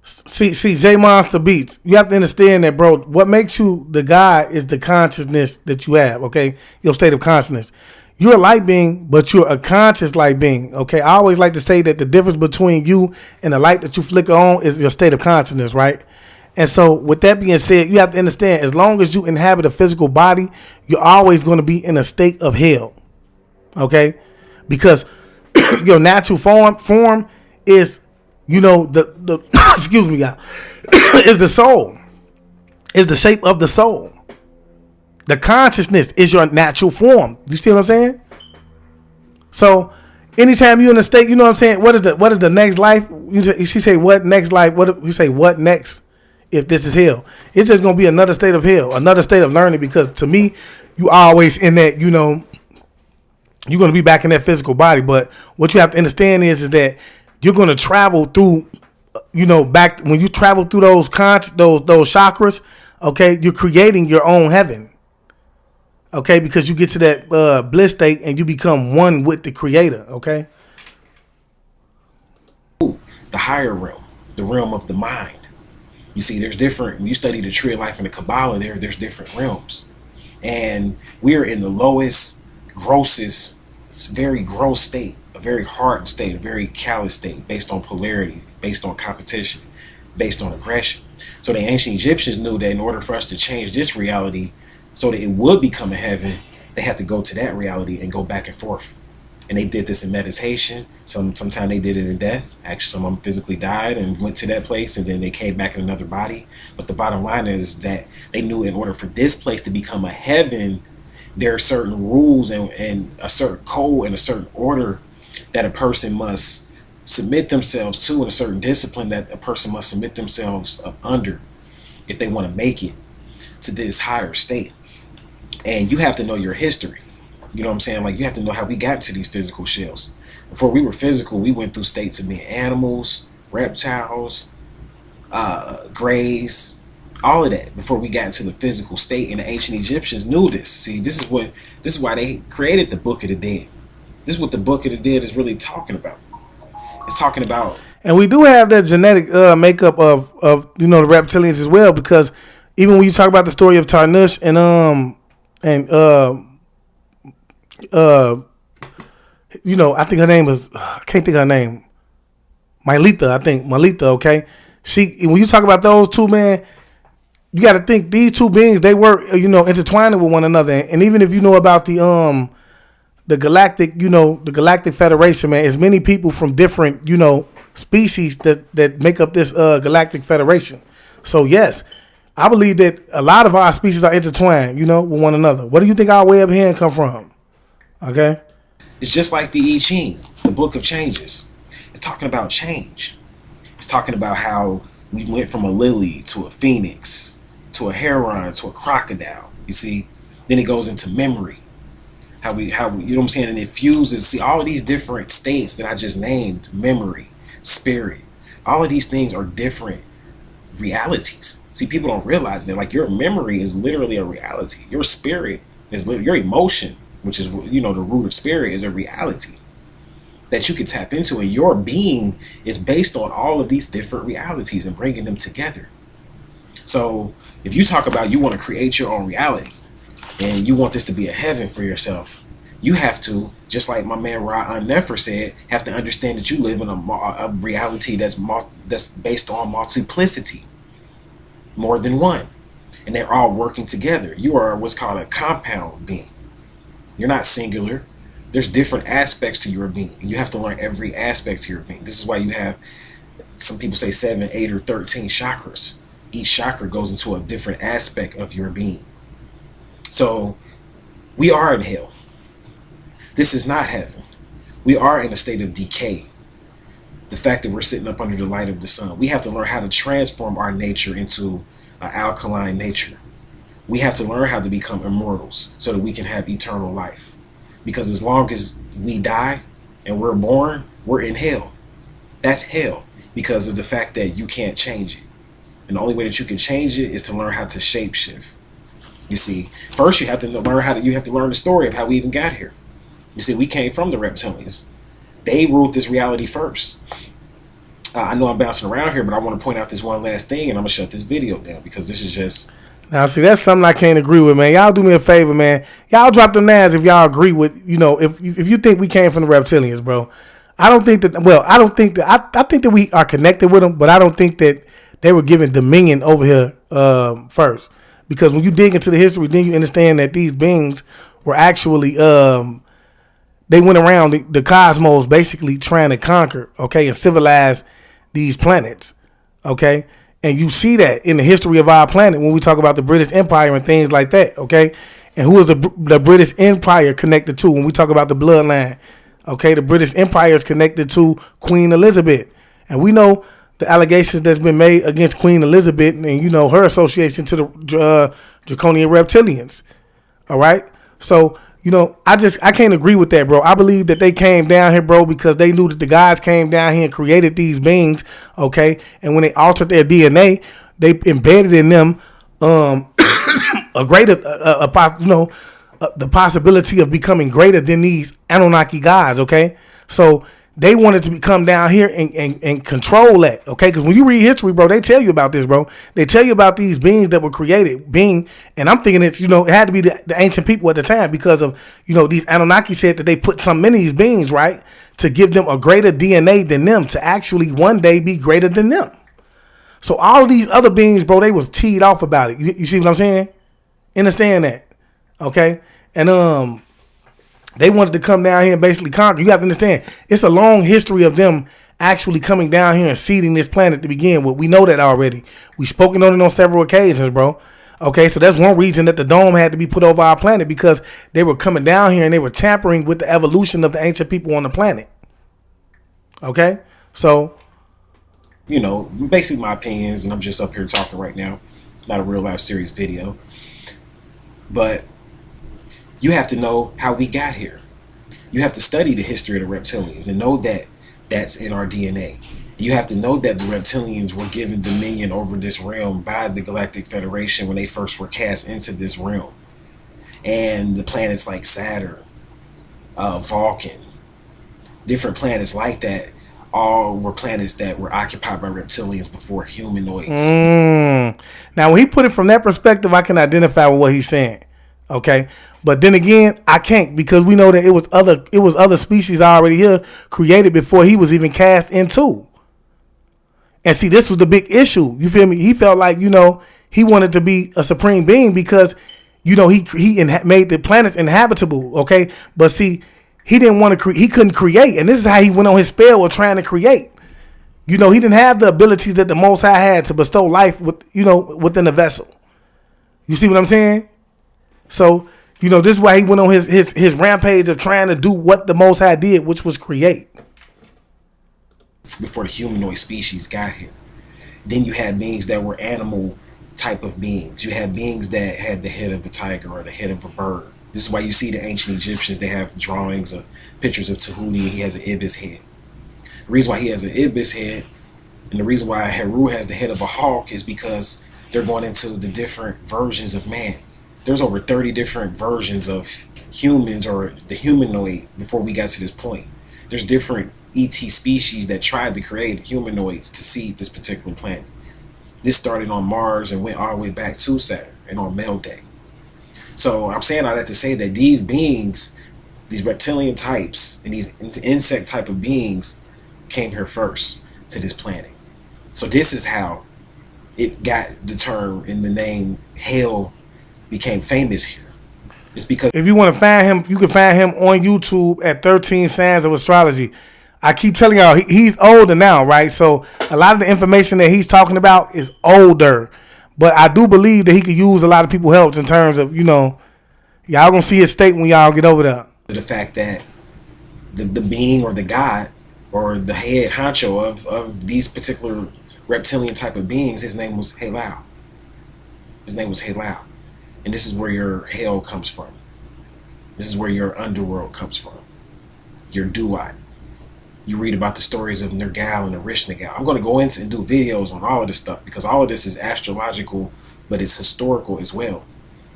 See, J Monster Beats. You have to understand that, bro. What makes you the God is the consciousness that you have. Okay, your state of consciousness. You're a light being, but you're a conscious light being. Okay, I always like to say that the difference between you and the light that you flicker on is your state of consciousness, right? And so, with that being said, you have to understand, as long as you inhabit a physical body, you're always going to be in a state of hell. Okay, because your natural form is, the excuse me, God, is the soul, is the shape of the soul. The consciousness is your natural form. You see what I'm saying? So anytime you're in a state, you know what I'm saying? What is the next life? She say, what next life? What you say? What next? If this is hell, it's just gonna be another state of hell, another state of learning. Because to me, you always in that, you're gonna be back in that physical body. But what you have to understand is that you're gonna travel through, back when you travel through those chakras. Okay, you're creating your own heaven. Okay, because you get to that bliss state and you become one with the Creator. Okay. The higher realm, the realm of the mind. You see, there's different. When you study the tree of life in the Kabbalah, there's different realms, and we're in the lowest, grossest, it's a very gross state, a very hard state, a very callous state, based on polarity, based on competition, based on aggression. So the ancient Egyptians knew that in order for us to change this reality, so that it would become a heaven, they had to go to that reality and go back and forth. And they did this in meditation. Sometimes they did it in death. Actually, some of them physically died and went to that place, and then they came back in another body. But the bottom line is that they knew in order for this place to become a heaven, there are certain rules and a certain code and a certain order that a person must submit themselves to, and a certain discipline that a person must submit themselves up under if they want to make it to this higher state. And you have to know your history. You know what I'm saying? Like, you have to know how we got into these physical shells. Before we were physical, we went through states of being animals, reptiles, grays, all of that before we got into the physical state. And the ancient Egyptians knew this. See, this is why they created the Book of the Dead. This is what the Book of the Dead is really talking about. It's talking about. And we do have that genetic makeup of the reptilians as well, because even when you talk about the story of Tarnush I think her name was, I can't think of her name, Malita, okay? When you talk about those two, man, you got to think these two beings, they were, intertwining with one another. And even if you know about the the Galactic Federation, man, is many people from different, species that make up this Galactic Federation. So yes, I believe that a lot of our species are intertwined, with one another. Where do you think our way of hearing come from? Okay. It's just like the I Ching, the Book of Changes. It's talking about change. It's talking about how we went from a lily to a phoenix to a heron to a crocodile. You see, then it goes into memory. How we, you know what I'm saying? And it fuses. See, all of these different states that I just named, memory, spirit, all of these things are different realities. See, people don't realize that, like, your memory is literally a reality. Your spirit is your emotion, which is, the root of spirit, is a reality that you can tap into, and your being is based on all of these different realities and bringing them together. So if you talk about you want to create your own reality and you want this to be a heaven for yourself, you have to, just like my man Ra Nefer said, have to understand that you live in a reality that's based on multiplicity, more than one, and they're all working together. You are what's called a compound being. You're not singular. There's different aspects to your being. You have to learn every aspect to your being. This is why you have, some people say 7, 8, or 13 chakras. Each chakra goes into a different aspect of your being. So we are in hell. This is not heaven. We are in a state of decay. The fact that we're sitting up under the light of the sun. We have to learn how to transform our nature into an alkaline nature. We have to learn how to become immortals so that we can have eternal life. Because as long as we die and we're born, we're in hell. That's hell because of the fact that you can't change it. And the only way that you can change it is to learn how to shapeshift. You see, first you have to learn the story of how we even got here. You see, we came from the reptilians. They ruled this reality first. I know I'm bouncing around here, but I want to point out this one last thing, and I'm going to shut this video down because this is just... Now, see, that's something I can't agree with, man. Y'all do me a favor, man. Y'all drop the nads if y'all agree with, if you think we came from the reptilians, bro. I think that we are connected with them, but I don't think that they were given dominion over here first. Because when you dig into the history, then you understand that these beings were actually, they went around the cosmos basically trying to conquer, okay, and civilize these planets, okay? And you see that in the history of our planet when we talk about the British Empire and things like that, okay? And who is the British Empire connected to when we talk about the bloodline? Okay, the British Empire is connected to Queen Elizabeth. And we know the allegations that's been made against Queen Elizabeth and, her association to the Draconian reptilians, all right? So, I can't agree with that, bro. I believe that they came down here, bro, because they knew that the gods came down here and created these beings, okay? And when they altered their DNA, they embedded in them a greater, the possibility of becoming greater than these Anunnaki gods, okay? So they wanted to come down here and control that, okay? Because when you read history, bro, they tell you about this, bro. They tell you about these beings that were created, and I'm thinking it's, it had to be the ancient people at the time because of, these Anunnaki said that they put so many of these beings, right, to give them a greater DNA than them, to actually one day be greater than them. So all of these other beings, bro, they was teed off about it. You see what I'm saying? Understand that, okay? And they wanted to come down here and basically conquer. You have to understand, it's a long history of them actually coming down here and seeding this planet to begin with. We know that already. We've spoken on it on several occasions, bro. Okay, so that's one reason that the dome had to be put over our planet, because they were coming down here and they were tampering with the evolution of the ancient people on the planet. Okay, so... basically my opinions, and I'm just up here talking right now. Not a real life serious video. But... you have to know how we got here. You have to study the history of the reptilians and know that that's in our DNA. You have to know that the reptilians were given dominion over this realm by the Galactic Federation when they first were cast into this realm. And the planets like Saturn, Vulcan, different planets like that, all were planets that were occupied by reptilians before humanoids. Now, when he put it from that perspective, I can identify with what he's saying. Okay, but then again, I can't, because we know that it was other species already here created before he was even cast into. And see, this was the big issue. You feel me? He felt like, he wanted to be a supreme being because, he made the planets inhabitable. Okay, but see, he didn't want to he couldn't create, and this is how he went on his spell of trying to create. You know, he didn't have the abilities that the Most High had to bestow life with, you know, within the vessel. You see what I'm saying? So, you know, this is why he went on his rampage of trying to do what the Most High did, which was create. Before the humanoid species got here. Then you had beings that were animal type of beings. You had beings that had the head of a tiger or the head of a bird. This is why you see the ancient Egyptians, they have drawings of pictures of Tahuti. He has an ibis head. The reason why he has an ibis head and the reason why Heru has the head of a hawk is because they're going into the different versions of man. There's over 30 different versions of humans or the humanoid before we got to this point. There's different ET species that tried to create humanoids to seed this particular planet. This started on Mars and went all the way back to Saturn and on Melday. So I'm saying all that to say that these beings, these reptilian types and these insect type of beings came here first to this planet. So this is how it got the term and the name Hell became famous here. It's because if you want to find him, you can find him on YouTube at 13 Signs of Astrology. I keep telling y'all, he's older now, right? So a lot of the information that he's talking about is older. But I do believe that he could use a lot of people's help in terms of, you know, y'all gonna see his state when y'all get over there. The fact that the being or the god or the head honcho of these particular reptilian type of beings, his name was Halal. His name was Halal. And this is where your hell comes from. This is where your underworld comes from. Your Duat. You read about the stories of Nergal and Erishkigal. I'm going to go into and do videos on all of this stuff because all of this is astrological, but it's historical as well.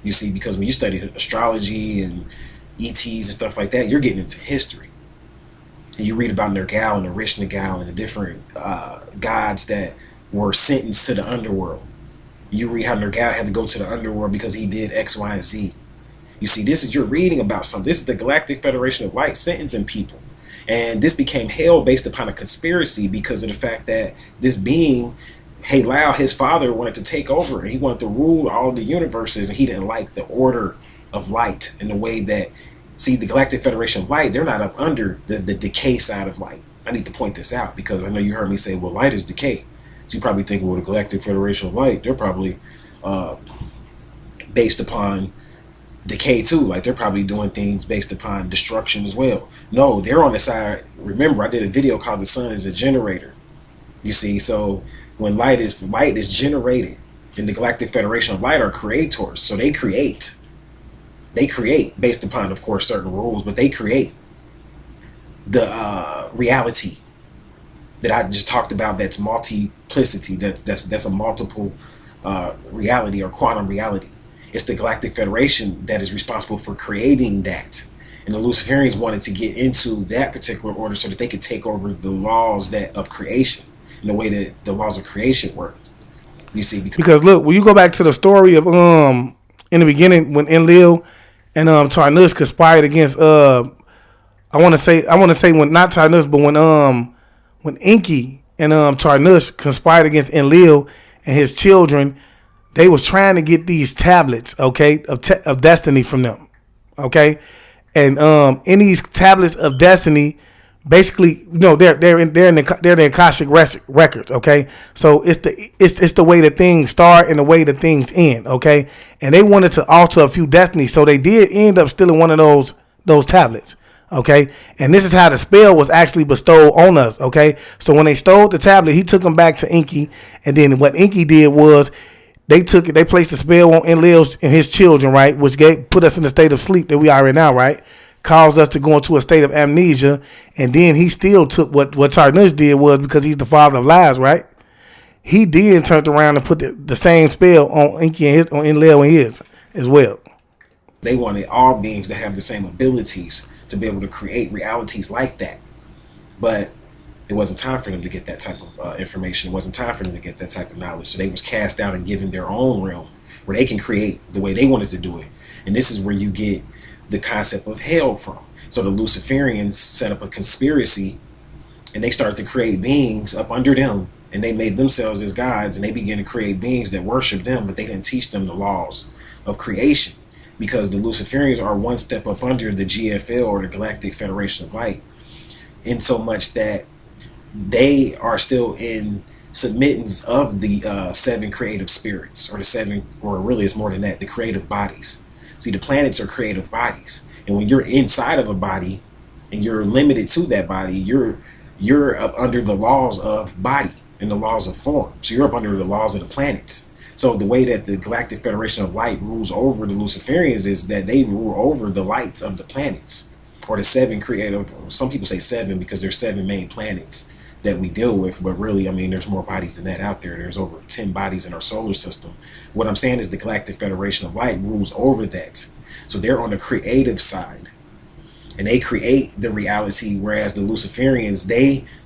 You see, because when you study astrology and ETs and stuff like that, you're getting into history. And you read about Nergal and Erishkigal and the different gods that were sentenced to the underworld. You read how Nergal had to go to the underworld because he did X, Y, and Z. You see, this is, you're reading about something. This is the Galactic Federation of Light sentencing people. And this became hell based upon a conspiracy because of the fact that this being, Halal, his father, wanted to take over. And he wanted to rule all the universes. And he didn't like the order of light and the way that, see, the Galactic Federation of Light, they're not up under the decay side of light. I need to point this out because I know you heard me say, well, light is decay. So you probably think, well, the Galactic Federation of Light, they're probably based upon decay too. Like they're probably doing things based upon destruction as well. No, they're on the side. Remember, I did a video called "The Sun is a Generator." You see, so when light is generated, and the Galactic Federation of Light are creators, so they create. They create based upon, of course, certain rules, but they create the reality that I just talked about. That's multiplicity. That's a multiple reality or quantum reality. It's the Galactic Federation that is responsible for creating that. And the Luciferians wanted to get into that particular order so that they could take over the laws of creation and the way that the laws of creation work. You see, because look, when you go back to the story of in the beginning when Enlil and Tarnush conspired against I want to say when not Tarnush but when Enki and Tarnush conspired against Enlil and his children. They was trying to get these tablets, okay, of destiny from them, okay, and in these tablets of destiny, basically, you know, they're in the Akashic records, okay. So it's the way that things start and the way that things end, okay. And they wanted to alter a few destinies, so they did end up stealing one of those tablets, okay. And this is how the spell was actually bestowed on us, okay. So when they stole the tablet, he took them back to Enki, and then what Enki did was, they placed a spell on Enlil and his children, right? Which put us in the state of sleep that we are in now, right? Caused us to go into a state of amnesia. And then he still took what Tarnush did was, because he's the father of lies, right? He then turned around and put the same spell on Enki and on Enlil and his as well. They wanted all beings to have the same abilities to be able to create realities like that. But it wasn't time for them to get that type of information. It wasn't time for them to get that type of knowledge. So they was cast out and given their own realm where they can create the way they wanted to do it. And this is where you get the concept of hell from. So the Luciferians set up a conspiracy and they started to create beings up under them. And they made themselves as gods and they began to create beings that worship them, but they didn't teach them the laws of creation. because the Luciferians are one step up under the GFL, or the Galactic Federation of Light, in so much that they are still in submittance of the 7 creative spirits, or the 7, or really it's more than that, the creative bodies. See, the planets are creative bodies, and when you're inside of a body and you're limited to that body, you're up under the laws of body and the laws of form. So you're up under the laws of the planets. So the way that the Galactic Federation of Light rules over the Luciferians is that they rule over the lights of the planets, or the 7 creative. Some people say 7 because there's 7 main planets that we deal with, but really, I mean, there's more bodies than that out there. There's over 10 bodies in our solar system. What I'm saying is the Galactic Federation of Light rules over that. So they're on the creative side, and they create the reality, whereas the Luciferians,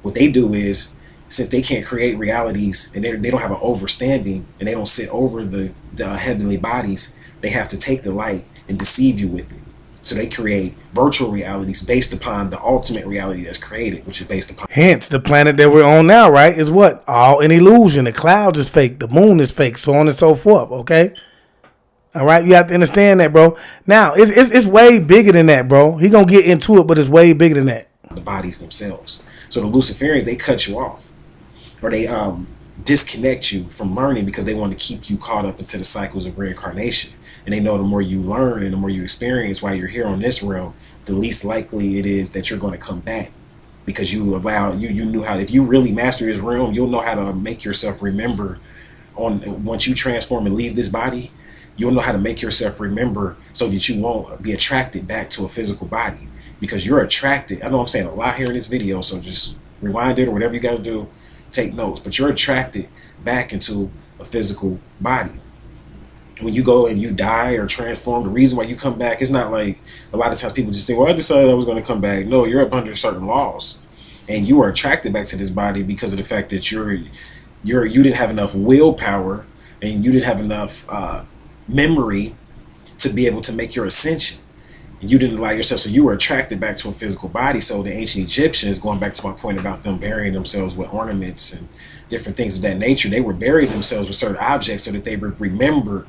what they do is, since they can't create realities, and they don't have an overstanding, and they don't sit over the heavenly bodies, they have to take the light and deceive you with it. So they create virtual realities based upon the ultimate reality that's created, which is based upon. Hence, the planet that we're on now, right, is what? All an illusion. The clouds is fake. The moon is fake. So on and so forth. Okay. All right. You have to understand that, bro. Now, it's way bigger than that, bro. He gonna get into it, but it's way bigger than that. The bodies themselves. So the Luciferians, they cut you off, or they disconnect you from learning, because they want to keep you caught up into the cycles of reincarnation. And they know the more you learn and the more you experience while you're here on this realm, the least likely it is that you're going to come back, because you knew how. If you really master this realm, you'll know how to make yourself remember. Once you transform and leave this body, you'll know how to make yourself remember, so that you won't be attracted back to a physical body, because you're attracted. I know I'm saying a lot here in this video, so just rewind it or whatever you got to do, take notes, but you're attracted back into a physical body. When you go and you die or transform, the reason why you come back, it's not like a lot of times people just think, well, I decided I was going to come back. No, you're up under certain laws, and you are attracted back to this body because of the fact that you didn't have enough willpower, and you didn't have enough memory to be able to make your ascension. You didn't allow yourself, so you were attracted back to a physical body. So the ancient Egyptians, going back to my point about them burying themselves with ornaments and different things of that nature, they were burying themselves with certain objects so that they would remember,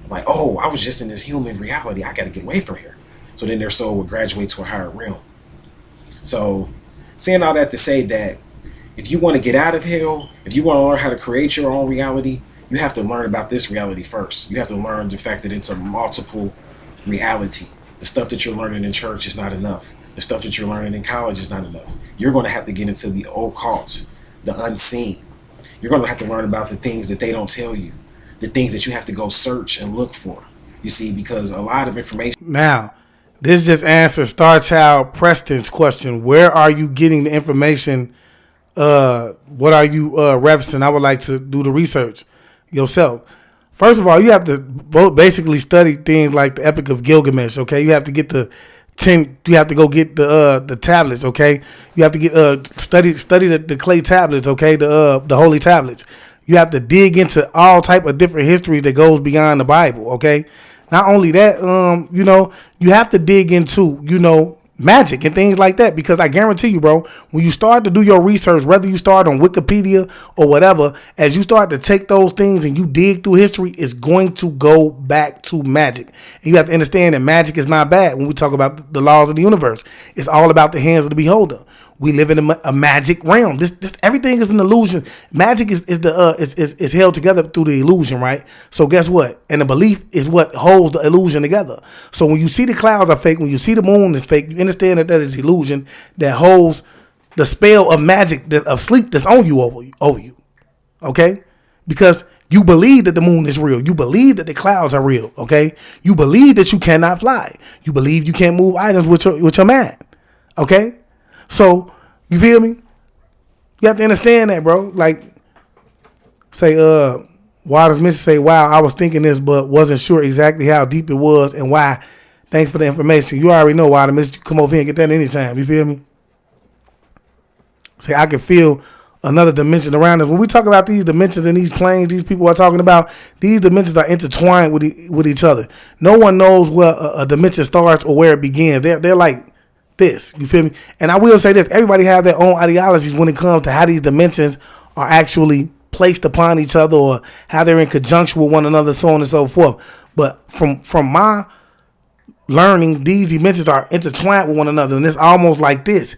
like, oh, I was just in this human reality, I got to get away from here. So then their soul would graduate to a higher realm. So saying all that to say that if you want to get out of hell, if you want to learn how to create your own reality, you have to learn about this reality first. You have to learn the fact that it's a multiple reality. The stuff that you're learning in church is not enough. The stuff that you're learning in college is not enough. You're going to have to get into the occult, the unseen. You're going to have to learn about the things that they don't tell you, the things that you have to go search and look for. You see, because a lot of information. Now, this just answers Star Child Preston's question. Where are you getting the information? What are you referencing? I would like to do the research yourself. First of all, you have to basically study things like the Epic of Gilgamesh. Okay, you have to get the 10. You have to go get the tablets. Okay, you have to get study the clay tablets. Okay, the holy tablets. You have to dig into all type of different histories that goes beyond the Bible. Okay, not only that, you have to dig into magic and things like that, because I guarantee you, bro, when you start to do your research, whether you start on Wikipedia or whatever, as you start to take those things and you dig through history, it's going to go back to magic. And you have to understand that magic is not bad. When we talk about the laws of the universe, it's all about the hands of the beholder. We live in a magic realm. This everything is an illusion. Magic is held together through the illusion, right? So guess what? And the belief is what holds the illusion together. So when you see the clouds are fake, when you see the moon is fake, you understand that is illusion that holds the spell of magic, of sleep that's on you over you. Okay? Because you believe that the moon is real. You believe that the clouds are real. Okay? You believe that you cannot fly. You believe you can't move items with your mind. Okay? So, you feel me? You have to understand that, bro. Like, say, Waters Mission say, wow, I was thinking this, but wasn't sure exactly how deep it was and why. Thanks for the information. You already know Waters Mission. Come over here and get that anytime. You feel me? Say, I can feel another dimension around us. When we talk about these dimensions and these planes, these people are talking about, these dimensions are intertwined with each other. No one knows where a dimension starts or where it begins. They're like this, you feel me? And I will say this, everybody have their own ideologies when it comes to how these dimensions are actually placed upon each other or how they're in conjunction with one another, so on and so forth. But from my learning, these dimensions are intertwined with one another, and it's almost like this,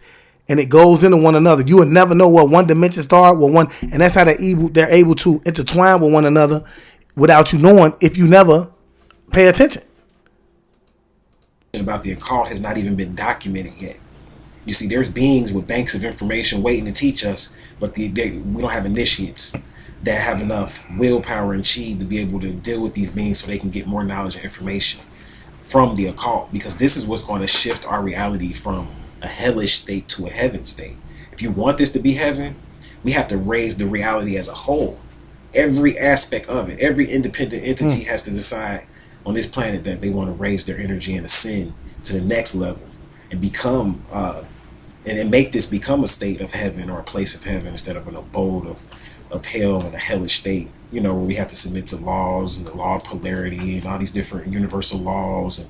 and it goes into one another. You will never know where one dimension starts with one, and that's how they're able to intertwine with one another without you knowing if you never pay attention. About the occult has not even been documented yet. You see, there's beings with banks of information waiting to teach us, but we don't have initiates that have enough willpower and chi to be able to deal with these beings so they can get more knowledge and information from the occult, because this is what's going to shift our reality from a hellish state to a heaven state. If you want this to be heaven, we have to raise the reality as a whole. Every aspect of it, every independent entity has to decide on this planet that they want to raise their energy and ascend to the next level and become and make this become a state of heaven, or a place of heaven, instead of an abode of hell and a hellish state, where we have to submit to laws and the law of polarity and all these different universal laws,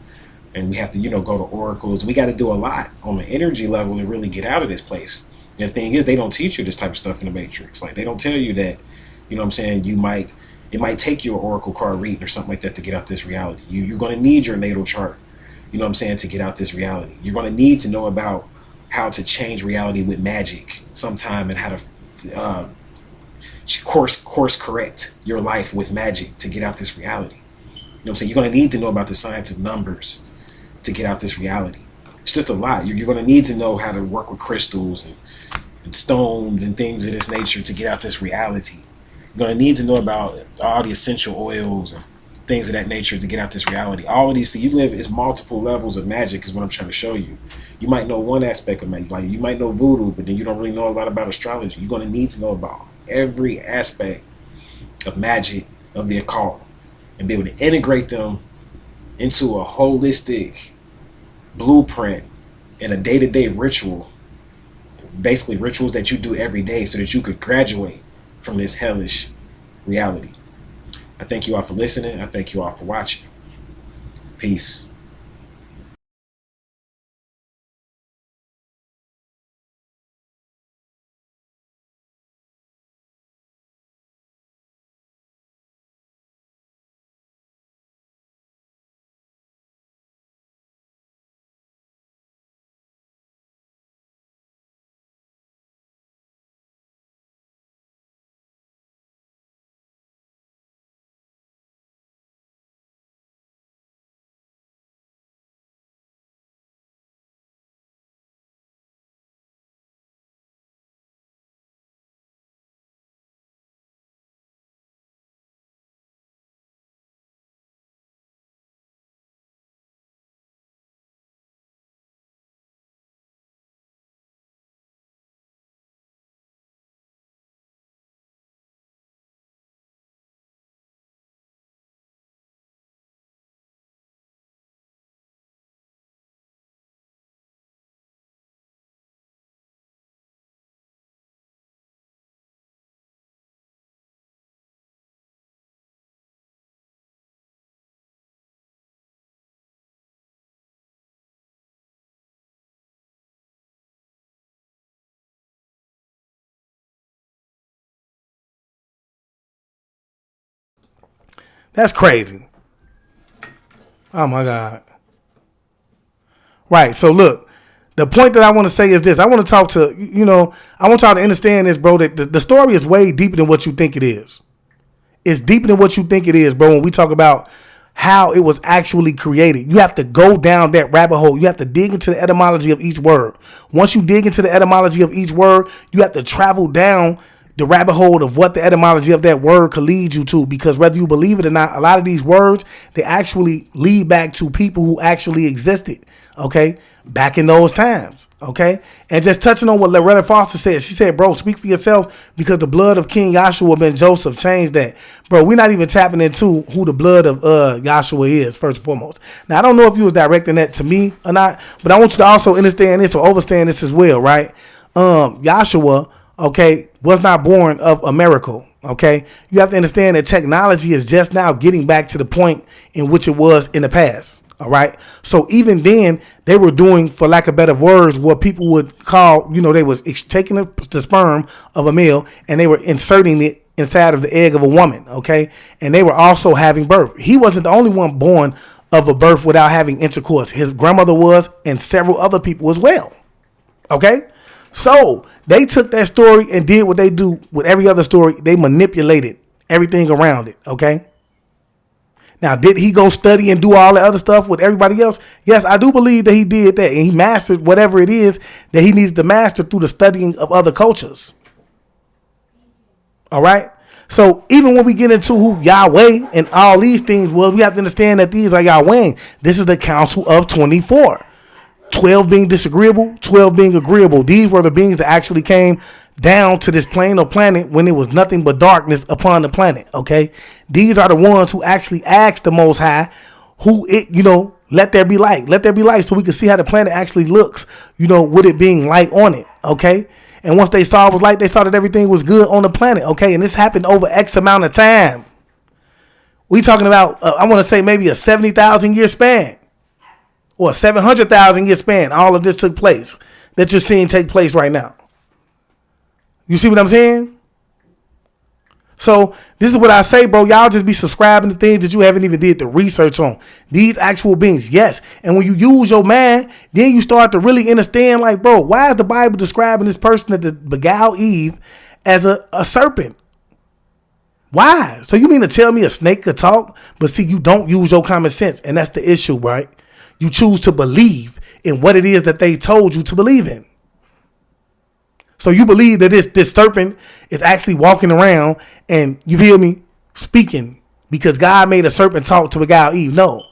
and we have to go to oracles. We got to do a lot on the energy level to really get out of this place. And the thing is, they don't teach you this type of stuff in the Matrix. Like, they don't tell you that, it might take you an oracle card reading or something like that to get out this reality. You're going to need your natal chart, to get out this reality. You're going to need to know about how to change reality with magic sometime, and how to course correct your life with magic to get out this reality. You're going to need to know about the science of numbers to get out this reality. It's just a lot. You're going to need to know how to work with crystals and stones and things of this nature to get out this reality. You're going to need to know about all the essential oils and things of that nature to get out this reality. All of these, so it's multiple levels of magic is what I'm trying to show you. You might know one aspect of magic, like you might know voodoo, but then you don't really know a lot about astrology. You're going to need to know about every aspect of magic, of the occult, and be able to integrate them into a holistic blueprint in a day-to-day ritual, basically rituals that you do every day, so that you could graduate from this hellish reality. I thank you all for listening. I thank you all for watching. Peace. That's crazy. Oh my God. Right. So look, the point that I want to say is this. I want to talk to, I want y'all to understand this, bro, that the story is way deeper than what you think it is. It's deeper than what you think it is, bro. When we talk about how it was actually created, you have to go down that rabbit hole. You have to dig into the etymology of each word. Once you dig into the etymology of each word, you have to travel down the rabbit hole of what the etymology of that word could lead you to, because whether you believe it or not, a lot of these words, they actually lead back to people who actually existed, okay, back in those times, okay? And just touching on what Loretta Foster said, she said, bro, speak for yourself, because the blood of King Yahshua ben Joseph changed that. Bro, we're not even tapping into who the blood of Yahshua is, first and foremost. Now, I don't know if you was directing that to me or not, but I want you to also understand this or understand this as well, right? Yahshua, okay, was not born of a miracle, okay? You have to understand that technology is just now getting back to the point in which it was in the past, all right? So even then, they were doing, for lack of better words, what people would call, they was taking the sperm of a male and they were inserting it inside of the egg of a woman, okay? And they were also having birth. He wasn't the only one born of a birth without having intercourse. His grandmother was, and several other people as well, okay? So they took that story and did what they do with every other story. They manipulated everything around it, okay? Now, did he go study and do all the other stuff with everybody else? Yes, I do believe that he did that, and he mastered whatever it is that he needed to master through the studying of other cultures. All right. So even when we get into who Yahweh and all these things was, we have to understand that these are Yahweh. This is the council of 24. 12 being disagreeable, 12 being agreeable. These were the beings that actually came down to this plane or planet when it was nothing but darkness upon the planet. Okay. These are the ones who actually asked the Most High, who it, let there be light. Let there be light so we can see how the planet actually looks, with it being light on it. Okay. And once they saw it was light, they saw that everything was good on the planet. Okay. And this happened over X amount of time. We talking about, I want to say maybe a 70,000 year span or a 700,000 year span. All of this took place that you're seeing take place right now. You see what I'm saying? So this is what I say, bro. Y'all just be subscribing to things that you haven't even did the research on. These actual beings, yes. And when you use your mind, then you start to really understand, like, bro, why is the Bible describing this person that beguiled Eve as a serpent? Why? So you mean to tell me a snake could talk? But see, you don't use your common sense. And that's the issue, right? You choose to believe in what it is that they told you to believe in. So you believe that this serpent is actually walking around and, you feel me, speaking because God made a serpent talk to beguile Eve. No.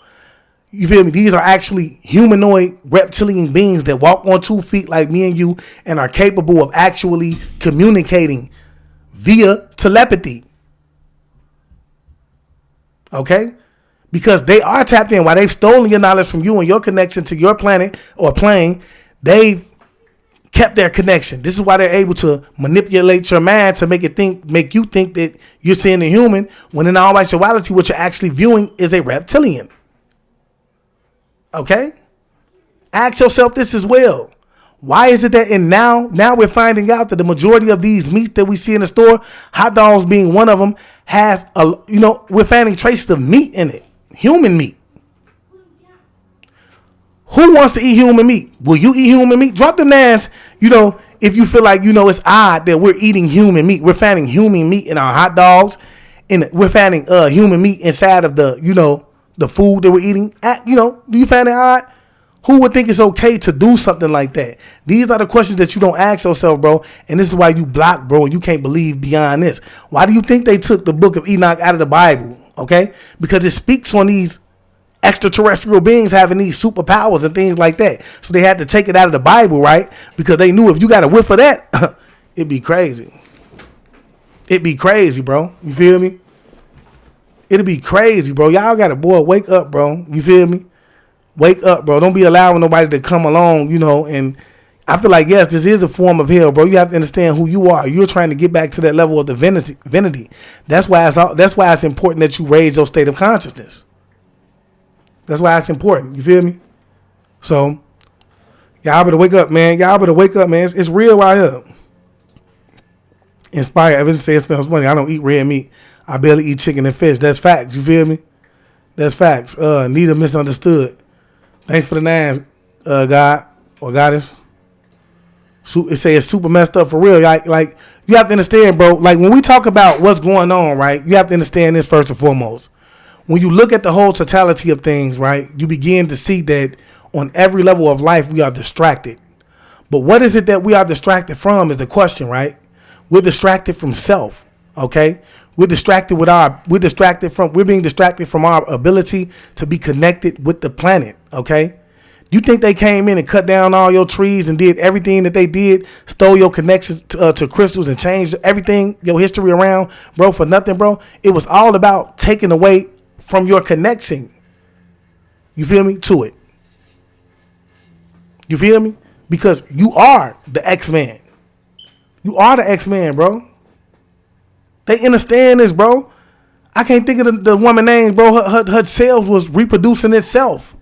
You feel me? These are actually humanoid reptilian beings that walk on 2 feet like me and you and are capable of actually communicating via telepathy. Okay? Because they are tapped in. While they've stolen your knowledge from you and your connection to your planet or plane, they've kept their connection. This is why they're able to manipulate your mind to make you think that you're seeing a human when in all actuality what you're actually viewing is a reptilian. Okay? Ask yourself this as well. Why is it that now we're finding out that the majority of these meats that we see in the store, hot dogs being one of them, has we're finding traces of meat in it, human meat. Who wants to eat human meat? Will you eat human meat? Drop the nines, if you feel like, it's odd that we're eating human meat. We're finding human meat in our hot dogs. And we're finding human meat inside of the, the food that we're eating. Do you find it odd? Who would think it's okay to do something like that? These are the questions that you don't ask yourself, bro. And this is why you block, bro. And you can't believe beyond this. Why do you think they took the book of Enoch out of the Bible? Okay? Because it speaks on these extraterrestrial beings having these superpowers and things like that. So they had to take it out of the Bible, right? Because they knew if you got a whiff of that, it'd be crazy. It'd be crazy, bro. You feel me? It'd be crazy, bro. Y'all got to, wake up, bro. You feel me? Wake up, bro. Don't be allowing nobody to come along, and I feel like, yes, this is a form of hell, bro. You have to understand who you are. You're trying to get back to that level of divinity. That's why it's important that you raise your state of consciousness. That's why it's important. You feel me? So, y'all better wake up, man. It's real out here. Inspired. I didn't say it smells funny. I don't eat red meat. I barely eat chicken and fish. That's facts. You feel me? That's facts. Neither misunderstood. Thanks for the nines, God or goddess. It say it's super messed up for real. Like you have to understand, bro. Like when we talk about what's going on, right? You have to understand this first and foremost. When you look at the whole totality of things, right, you begin to see that on every level of life, we are distracted. But what is it that we are distracted from is the question, right? We're distracted from self, okay? We're being distracted from our ability to be connected with the planet, okay? You think they came in and cut down all your trees and did everything that they did, stole your connections to crystals and changed everything, your history around, bro, for nothing, bro? It was all about taking away from your connection, you feel me, to it. You feel me? Because you are the X-Man. You are the X-Man, bro. They understand this, bro. I can't think of the woman name, bro. Her cells was reproducing itself.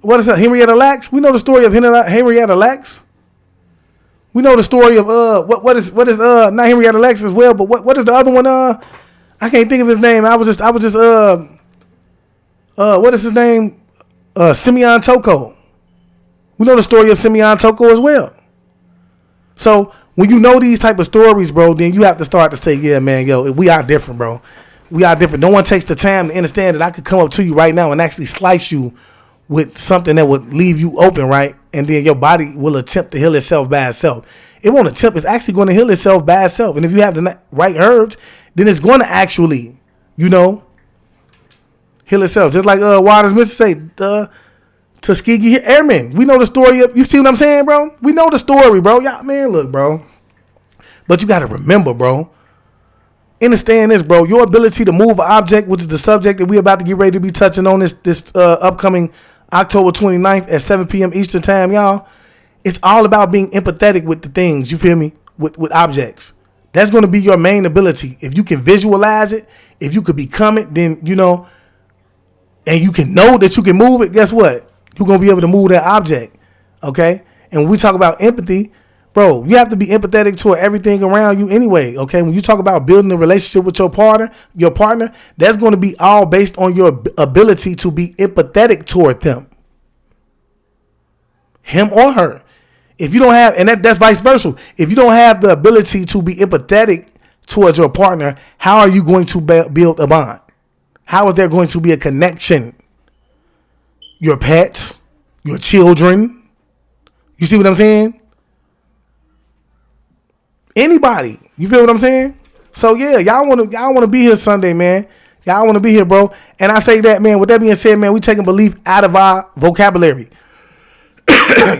What is that? Henrietta Lacks? We know the story of Henrietta Lacks. We know the story of what is not Henrietta Lacks as well, but what is the other one? I can't think of his name. I was just what is his name? Simeon Toko. We know the story of Simeon Toko as well. So when you know these type of stories, bro, then you have to start to say, yeah, man, yo, we are different, bro. We are different. No one takes the time to understand that I could come up to you right now and actually slice you with something that would leave you open, right? And then your body will attempt to heal itself by itself. It won't attempt. It's actually going to heal itself by itself. And if you have the right herbs, then it's going to actually, heal itself. Just like Waters Mr. say, Tuskegee Airmen. We know the story of, you see what I'm saying, bro? We know the story, bro. Y'all, man, look, bro. But you got to remember, bro. Understand this, bro. Your ability to move an object, which is the subject that we're about to get ready to be touching on this upcoming October 29th at 7 p.m. Eastern time, y'all. It's all about being empathetic with the things, you feel me? With objects. That's going to be your main ability. If you can visualize it, if you could become it, then, and you can know that you can move it, guess what? You're going to be able to move that object, okay? And when we talk about empathy, bro, you have to be empathetic toward everything around you anyway, okay? When you talk about building a relationship with your partner, that's going to be all based on your ability to be empathetic toward them. Him or her. If you don't have, and that's vice versa. If you don't have the ability to be empathetic towards your partner, how are you going to build a bond? How is there going to be a connection? Your pets, your children. You see what I'm saying? Anybody. You feel what I'm saying? So yeah, y'all want to be here Sunday, man. Y'all want to be here, bro. And I say that, man. With that being said, man, we taking belief out of our vocabulary.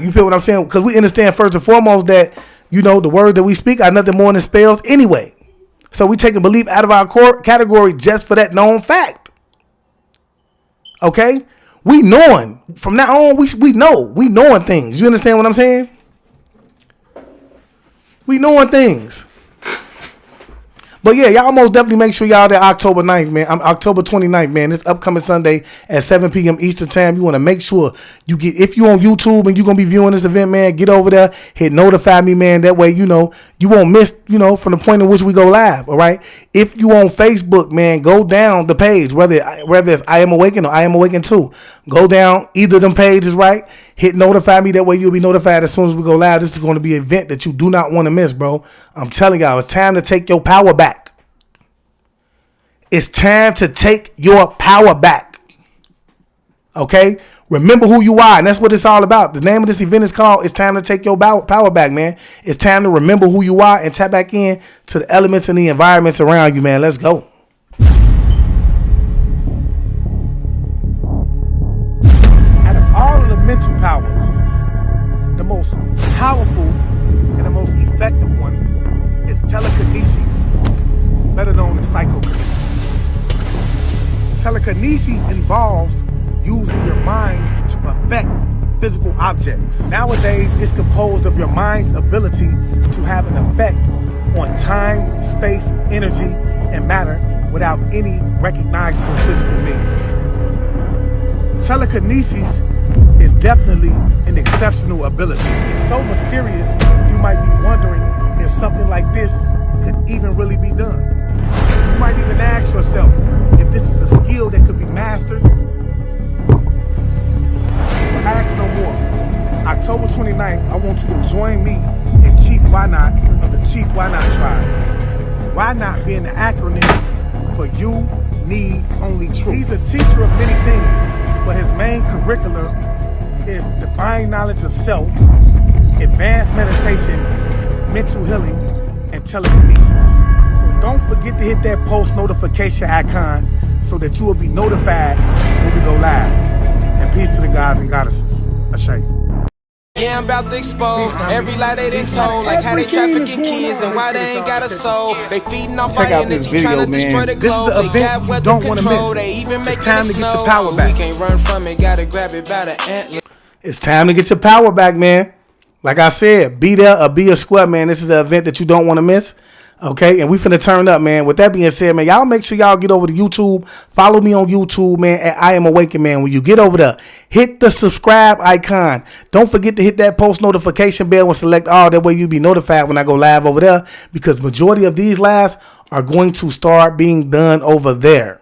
You feel what I'm saying? Because we understand first and foremost that, the words that we speak are nothing more than spells anyway. So we taking belief out of our core category just for that known fact. Okay? We knowing. From now on, we know. We knowing things. You understand what I'm saying? We knowing things. But yeah, y'all most definitely make sure y'all there October 9th, man. October 29th, man. This upcoming Sunday at 7 p.m. Eastern time. You want to make sure you get, if you on YouTube and you're going to be viewing this event, man, get over there, hit notify me, man. That way, you won't miss, from the point in which we go live, all right? If you on Facebook, man, go down the page, whether it's I Am Awakened or I Am Awakened 2. Go down either of them pages, right? Hit notify me. That way you'll be notified as soon as we go live. This is going to be an event that you do not want to miss, bro. I'm telling y'all, it's time to take your power back. It's time to take your power back. Okay? Remember who you are, and that's what it's all about. The name of this event is called It's Time to Take Your Power Back, man. It's time to remember who you are and tap back in to the elements and the environments around you, man. Let's go. All of the mental powers, the most powerful and the most effective one is telekinesis, better known as psychokinesis. Telekinesis involves using your mind to affect physical objects. Nowadays, it's composed of your mind's ability to have an effect on time, space, energy, and matter without any recognizable physical means. Telekinesis is definitely an exceptional ability. It's so mysterious, you might be wondering if something like this could even really be done. You might even ask yourself if this is a skill that could be mastered. But ask no more. October 29th, I want you to join me and Chief Why Not of the Chief Why Not tribe. Why Not being the acronym for You Need Only Truth. He's a teacher of many things, but his main curriculum is divine knowledge of self, advanced meditation, mental healing, and telekinesis. So don't forget to hit that post notification icon so that you will be notified when we go live. And peace to the gods and goddesses. Ashay. Yeah, I'm about to expose every lie they done told, like how they trafficking kids and why they ain't got a soul. They feeding off our energy, trying to destroy the globe. They got weather control, they even making it snow. We can't run from it, gotta grab it by the antler. It's time to get your power back, man. Like I said, be there or be a square, man. This is an event that you don't want to miss. Okay, and we finna turn up, man. With that being said, man, y'all make sure y'all get over to YouTube. Follow me on YouTube, man, at I Am Awakened, man. When you get over there, hit the subscribe icon. Don't forget to hit that post notification bell and select all. That way you'll be notified when I go live over there, because majority of these lives are going to start being done over there.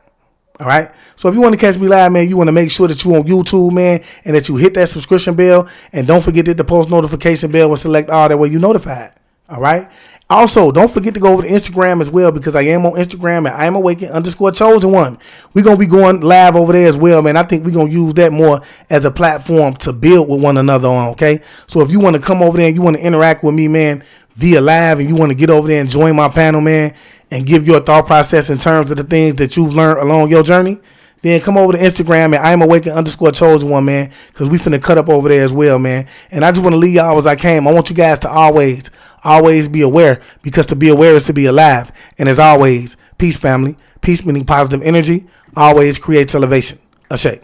All right. So if you want to catch me live, man, you want to make sure that you on YouTube, man, and that you hit that subscription bell, and don't forget to hit the post notification bell and select all. That way you notified. All right. Also, don't forget to go over to Instagram as well, because I am on Instagram at I Am Awakened _chosen one. We're going to be going live over there as well, man. I think we're going to use that more as a platform to build with one another on, okay? So if you want to come over there and you want to interact with me, man, via live, and you want to get over there and join my panel, man, and give your thought process in terms of the things that you've learned along your journey, then come over to Instagram at I Am Awakened _chosen one, man, because we finna cut up over there as well, man. And I just want to leave y'all as I came. I want you guys to always be aware, because to be aware is to be alive. And as always, peace, family. Peace meaning positive energy always creates elevation. Ashe.